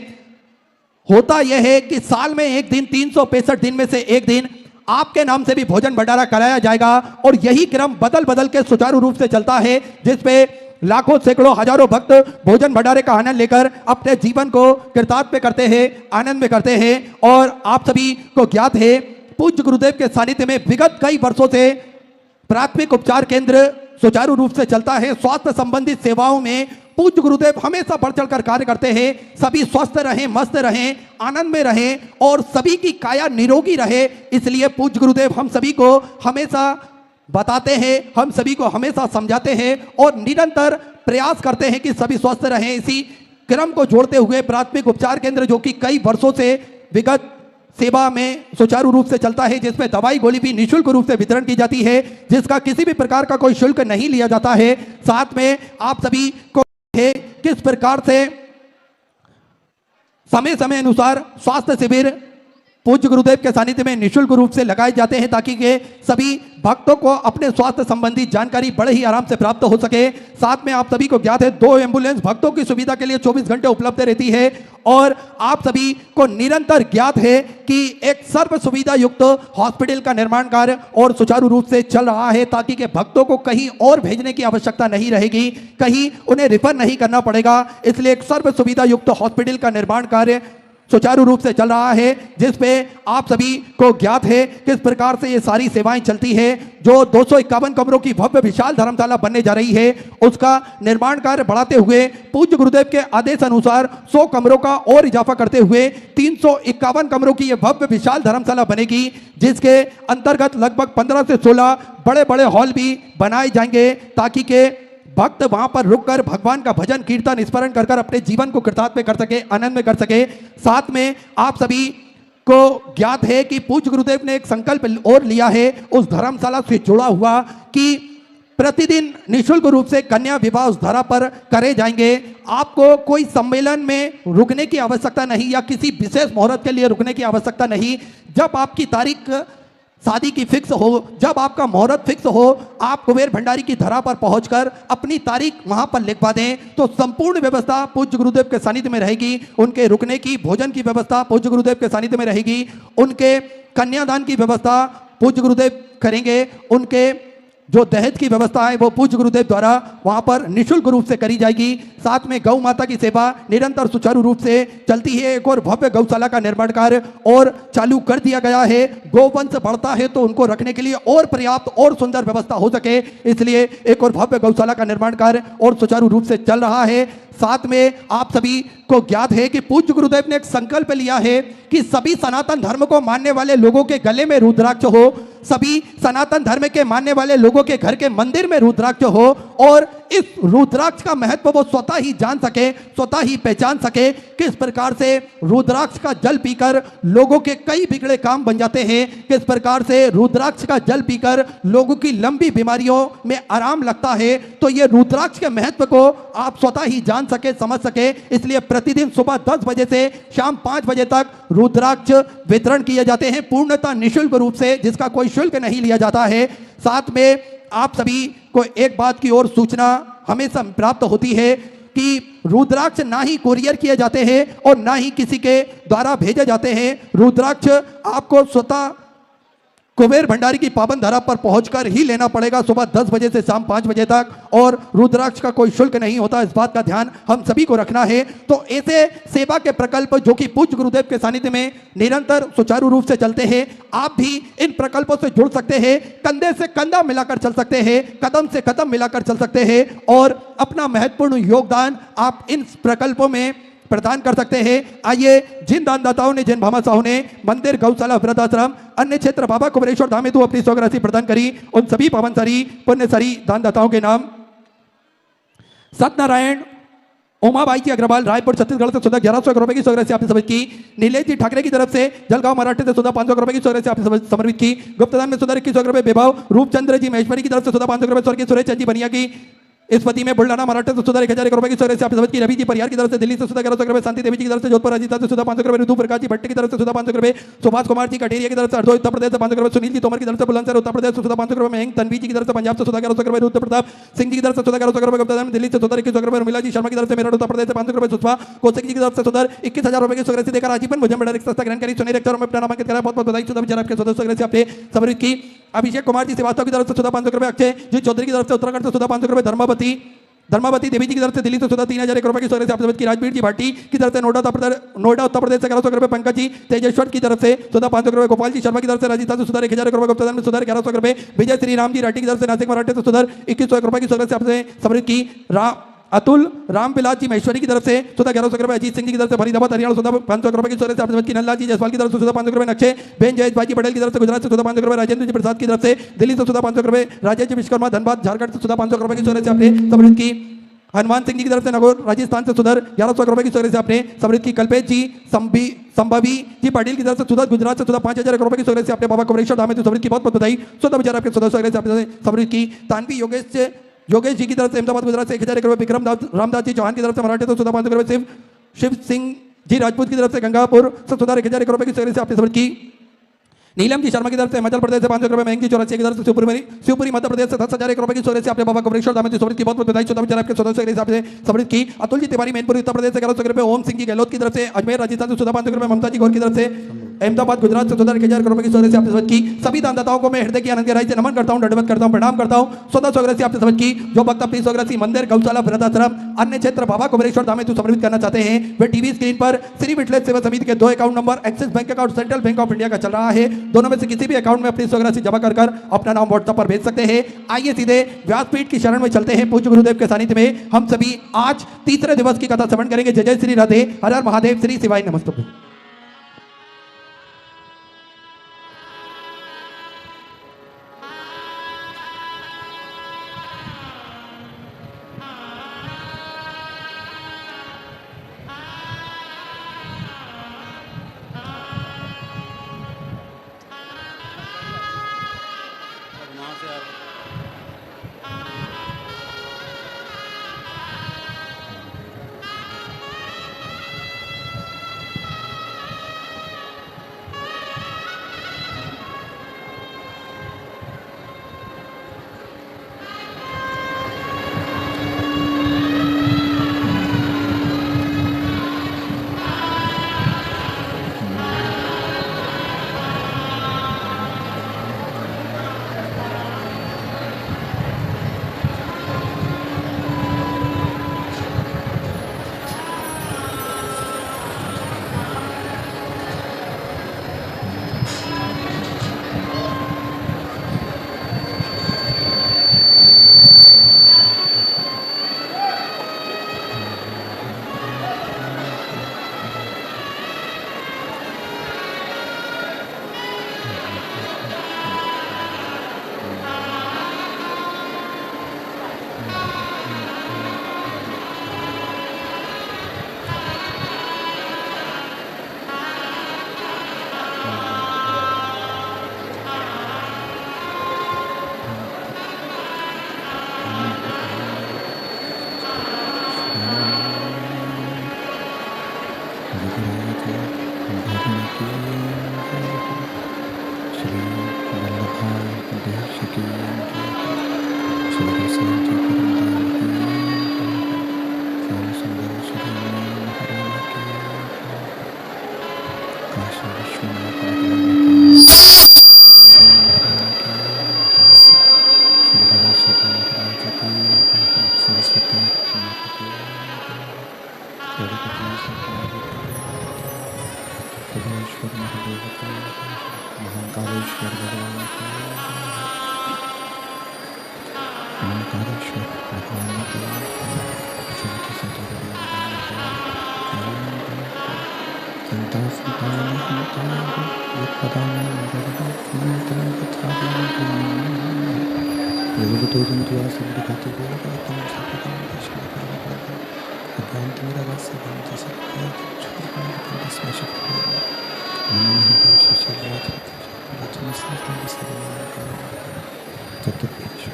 Speaker 4: होता यह है कि साल में एक दिन, 365 दिन में से एक दिन आपके नाम से भी भोजन भंडारा कराया जाएगा। और यही क्रम बदल बदल के सुचारू रूप से चलता है, जिसपे लाखों सैकड़ों हजारों भक्त भोजन भंडारे का आनंद लेकर अपने जीवन को कृतार्थ करते हैं, आनंद में करते हैं। और आप सभी को ज्ञात है, पूज्य गुरुदेव के सानिध्य में विगत कई वर्षों से प्राथमिक उपचार केंद्र सुचारू रूप से चलता है। स्वास्थ्य संबंधित सेवाओं में पूज्य गुरुदेव हमेशा बढ़ चढ़कर कार्य करते हैं। सभी स्वस्थ रहें, मस्त रहें, आनंद में रहें और सभी की काया निरोगी रहे, इसलिए पूज्य गुरुदेव हम सभी को हमेशा बताते हैं, हम सभी को हमेशा समझाते हैं और निरंतर प्रयास करते हैं कि सभी स्वस्थ रहें। इसी क्रम को जोड़ते हुए प्राथमिक उपचार केंद्र, जो कि कई वर्षों से विगत सेवा में सुचारू रूप से चलता है, जिसमें दवाई गोली भी निःशुल्क रूप से वितरण की जाती है, जिसका किसी भी प्रकार का कोई शुल्क नहीं लिया जाता है। साथ में आप सभी को है किस प्रकार से समय समय अनुसार स्वास्थ्य शिविर पूज्य गुरुदेव के सानिध्य में निःशुल्क रूप से लगाए जाते हैं, ताकि के सभी भक्तों को अपने स्वास्थ्य संबंधी जानकारी बड़े ही आराम से प्राप्त हो सके। साथ में आप सभी को ज्ञात है, 2 एम्बुलेंस भक्तों की सुविधा के लिए 24 घंटे उपलब्ध रहती है। और आप सभी को निरंतर ज्ञात है कि एक सर्व सुविधा युक्त हॉस्पिटल का निर्माण कार्य और सुचारू रूप से चल रहा है, ताकि के भक्तों को कहीं और भेजने की आवश्यकता नहीं रहेगी, कहीं उन्हें रिफर नहीं करना पड़ेगा। इसलिए एक सर्व सुविधा युक्त हॉस्पिटल का निर्माण कार्य सुचारू रूप से चल रहा है, जिसपे आप सभी को ज्ञात है किस प्रकार से ये सारी सेवाएं चलती है। जो 251 कमरों की भव्य विशाल धर्मशाला बनने जा रही है, उसका निर्माण कार्य बढ़ाते हुए पूज्य गुरुदेव के आदेश अनुसार 100 कमरों का और इजाफा करते हुए 351 कमरों की ये भव्य विशाल धर्मशाला बनेगी, जिसके अंतर्गत लगभग 15 से 16 बड़े बड़े हॉल भी बनाए जाएंगे, ताकि के भक्त वहां पर रुककर भगवान का भजन कीर्तन स्मरण कर कर अपने जीवन को कृतार्थ में कर सके, आनंद में कर सके। साथ में आप सभी को ज्ञात है कि पूज्य गुरुदेव ने एक संकल्प और लिया है उस धर्मशाला से जुड़ा हुआ, कि प्रतिदिन निःशुल्क रूप से कन्या विवाह उस धरा पर करे जाएंगे। आपको कोई सम्मेलन में रुकने की आवश्यकता नहीं या किसी विशेष मुहूर्त के लिए रुकने की आवश्यकता नहीं। जब आपकी तारीख शादी की फिक्स हो, जब आपका मुहूर्त फिक्स हो, आप कुबेर भंडारी की धरा पर पहुंचकर अपनी तारीख वहां पर लिखवा दें, तो संपूर्ण व्यवस्था पूज्य गुरुदेव के सानिध्य में रहेगी। उनके रुकने की, भोजन की व्यवस्था पूज्य गुरुदेव के सानिध्य में रहेगी। उनके कन्यादान की व्यवस्था पूज्य गुरुदेव करेंगे। उनके जो दहेज की व्यवस्था है वो पूज्य गुरुदेव द्वारा वहां पर निःशुल्क रूप से करी जाएगी। साथ में गौ माता की सेवा निरंतर सुचारू रूप से चलती है। एक और भव्य गौशाला का निर्माण कार्य और चालू कर दिया गया है। गोवंश बढ़ता है तो उनको रखने के लिए और पर्याप्त और सुंदर व्यवस्था हो सके, इसलिए एक और भव्य गौशाला का निर्माण कार्य और सुचारू रूप से चल रहा है। साथ में आप सभी को ज्ञात है कि पूज्य गुरुदेव ने एक संकल्प लिया है कि सभी सनातन धर्म को मानने वाले लोगों के गले में रुद्राक्ष हो, सभी सनातन धर्म के मानने वाले लोगों के घर के मंदिर में रुद्राक्ष हो, और इस रुद्राक्ष का महत्व वो स्वतः ही जान सके, स्वतः ही पहचान सके। किस प्रकार से रुद्राक्ष का जल पीकर लोगों के कई बिगड़े काम बन जाते हैं, किस प्रकार से रुद्राक्ष का जल पीकर लोगों की लंबी बीमारियों में आराम लगता है। तो ये रुद्राक्ष के महत्व को आप स्वतः ही जान सके, समझ सके, इसलिए प्रतिदिन सुबह 10 बजे से शाम 5 बजे तक रुद्राक्ष वितरण किए जाते हैं, पूर्णतः निःशुल्क रूप से, जिसका कोई शुल्क नहीं लिया जाता है। साथ में आप सभी को एक बात की और सूचना हमेशा प्राप्त होती है कि रुद्राक्ष ना ही कुरियर किए जाते हैं और ना ही किसी के द्वारा भेजे जाते हैं। रुद्राक्ष आपको स्वतः कुबेर भंडारी की पावन धरा पर पहुंचकर ही लेना पड़ेगा, सुबह 10 बजे से शाम 5 बजे तक, और रुद्राक्ष का कोई शुल्क नहीं होता। इस बात का ध्यान हम सभी को रखना है। तो ऐसे सेवा के प्रकल्प जो कि पूज्य गुरुदेव के सानिध्य में निरंतर सुचारू रूप से चलते हैं, आप भी इन प्रकल्पों से जुड़ सकते हैं, कंधे से कंधा मिलाकर चल सकते हैं, कदम से कदम मिलाकर चल सकते हैं, और अपना महत्वपूर्ण योगदान आप इन प्रकल्पों में प्रदान कर सकते हैं। आइए, जिन दानदाताओं ने, जिन भामा साहू ने मंदिर, गौशाला, वृद्धाश्रम, अन्य क्षेत्र बाबा कुबेरेश्वर धाम हेतु अपनी स्वर्ग राशि प्रदान करी, उन सभी पावनसारी पुण्यसारी दानदाताओं के नाम सत्यनारायण उमाबाई की अग्रवाल, रायपुर छत्तीसगढ़ से सुधा 1100 रुपए की स्वर्ग राशि आपने समर्पित की। नीलेश जी ठाकरे की तरफ से जलगांव महाराष्ट्र से सुधा 500 रुपए की स्वर्ग राशि आपने समर्पित की। गुप्तदान में सुधा 21 रुपए, बेभाव रूपचंद्र जी महेश्वरी की तरफ से सुधा 500 रुपए स्वर्गीय सुरेश चंद जी बनिया की इस पति में बुल्ढाना महाराष्ट्र से सुधा 1000 रुपए की स्वर्ग से आप समझ की रवि जी परिहार की तरफ से दिल्ली से सुधा 1100 रुपए, शांति देवी जी की तरफ से जोधपुर राजस्थान से सुधा 500 रुपए, ऋतु प्रकाश जी भट्ट की तरफ से सुधा 500 रुपए, सुभाष कुमार जी कटेरिया की तरफ से हरदोई उत्तर प्रदेश से 500 रुपए, सुनील जी तोमर की तरफ से बुलंदशहर उत्तर प्रदेश से सुधा 500 रुपए, मयंक तनवी जी की तरफ से पंजाब से सुधा 1100 रुपए, रुद्र प्रताप सिंह जी की तरफ से सुधा 1100 रुपए, गुप्ता दिल्ली से सुधा 2100 रुपए, उर्मिला जी शर्मा की तरफ से मेरठ उत्तर प्रदेश से 500 रुपए, सुषमा कौशिक जी की तरफ से सुधा 21000 रुपए की स्वर्ग से देकर आजीवन मुझे बड़ा रिक्शा ग्रहण करी सुनील अक्षर में अपना नामांकित करा। बहुत बहुत बधाई सुधा विचार आपके सदस्य स्वर्ग से आपने समृद्ध की। अभिषेक कुमार जी श्रीवास्तव की तरफ से सुधा 500 रुपए, अक्षय जी चौधरी की तरफ से उत्तराखंड से सुधा 500 रुपए, धर्मावती देवी जी की तरफ से दिल्ली से सुधा 3000 रुपए की स्वर्ग से आप समझ की। राजवीर जी भाटी की तरफ से नोएडा उत्तर प्रदेश से 1100 रुपए, पंकज जी तेजेश्वर की तरफ से सुधा 500 रुपए, गोपाल जी शर्मा की तरफ से राजस्थान से सुधा 1000 रुपए, गुप्ता में सुधा 1100 रुपए, विजय श्री राम जी राठी की तरफ से नासिक मराठे से सुधा 2100 रुपए की स्वर्ग से आपसे समृद्ध की। अतुल रामविलास जी महेश्वरी की तरफ से सुधा 1100 रुपए, अजीत सिंह जी की तरफ से फरीदाबाद हरियाणा सुधा 500 रुपए की स्वर्ग से आप समझ की। नंदलाल जी जयसवाल की तरफ से सुधा 500 रुपए, नक्शे बेन जयेश भाई पटेल की तरफ से गुजरात से सुधा 500 रुपए, राजेंद्र जी प्रसाद की तरफ से दिल्ली से सुधा 500 रुपए, राजेश जी विश्वकर्मा धनबाद झारखंड से सुधा 500 रुपए की स्वर्ग से आपने समृद्ध की। हनुमान सिंह जी की तरफ से नगौर राजस्थान से सुधर 1100 रुपए की स्वर्ग से आपने समृद्ध की। कल्पेश जी संभवी जी पाटिल की तरफ से सुधा गुजरात से सुधा 5000 रुपए की स्वर्ग से आपने बाबा कुमरेश्वर धाम में समृद्ध की। बहुत बहुत बधाई सुधा विचार आपके सदस्य स्वर्ग से आपने समृद्ध की। तानवी योगेश जी की तरफ से अहमदाबाद गुजरात से 1000 रुपए, विक्रम रामदास जी चौहान की तरफ से मराठे से सुधा 500 रुपए, शिव सिंह जी राजपूत की तरफ से गंगापुर से सुधा 1000 रुपए की स्वर्ग से आपने समृद्ध की। नीलम जी शर्मा की तरफ से हिमाचल प्रदेश से 500 रुपए, मयंक जी चौरासी की तरफ से शिवपुरी मध्य प्रदेश से 10,000 रुपए की स्वर्ग से आपने बाबा कुमरेश्वर धाम में समृद्ध की। बहुत बहुत बधाई सुधा विचार आपके सदस्य के हिसाब से समृद्ध की। अतुल जी तिवारी मैनपुरी उत्तर प्रदेश से 1100 रुपए, ओम सिंह जी गहलोत की तरफ से अजमेर राजस्थान से सुधा 500 रुपए, ममता जी गौर की तरफ से अहमदाबाद गुजरात से सुधा 1000 रुपए की स्वर्ग से आपने समझ की। सभी दानदाताओं को मैं हृदय की आनंद गहराई से नमन करता हूं, दंडवत करता हूं, प्रणाम करता हूं। सुधा स्वर्ग से आपने समझ की। जो भक्त अपनी स्वर्ग मंदिर, गौशाला, वृद्धाश्रम, अन्य क्षेत्र बाबा कुमरेश्वर धाम में समर्पित करना चाहते हैं, वे टीवी स्क्रीन पर श्री विठलेश सेवा समिति के 2 account number axis bank account, central bank of India का चल रहा है। दोनों में से किसी भी अकाउंट में अपनी स्वर्ग जमा कर अपना नाम व्हाट्सएप पर भेज सकते हैं। आइए सीधे व्यासपीठ की शरण में चलते हैं। पूज्य गुरुदेव के सानिध्य में हम सभी आज तीसरे दिवस की कथा श्रवण करेंगे। जय जय श्री राधे, हर हर महादेव, श्री शिवाय नमस्तुभ्यं।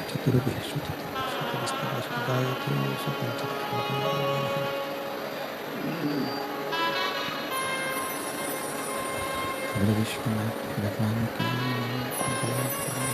Speaker 2: चतुर्भेषु
Speaker 3: गायत्री
Speaker 2: विश्वनाथ भगवान की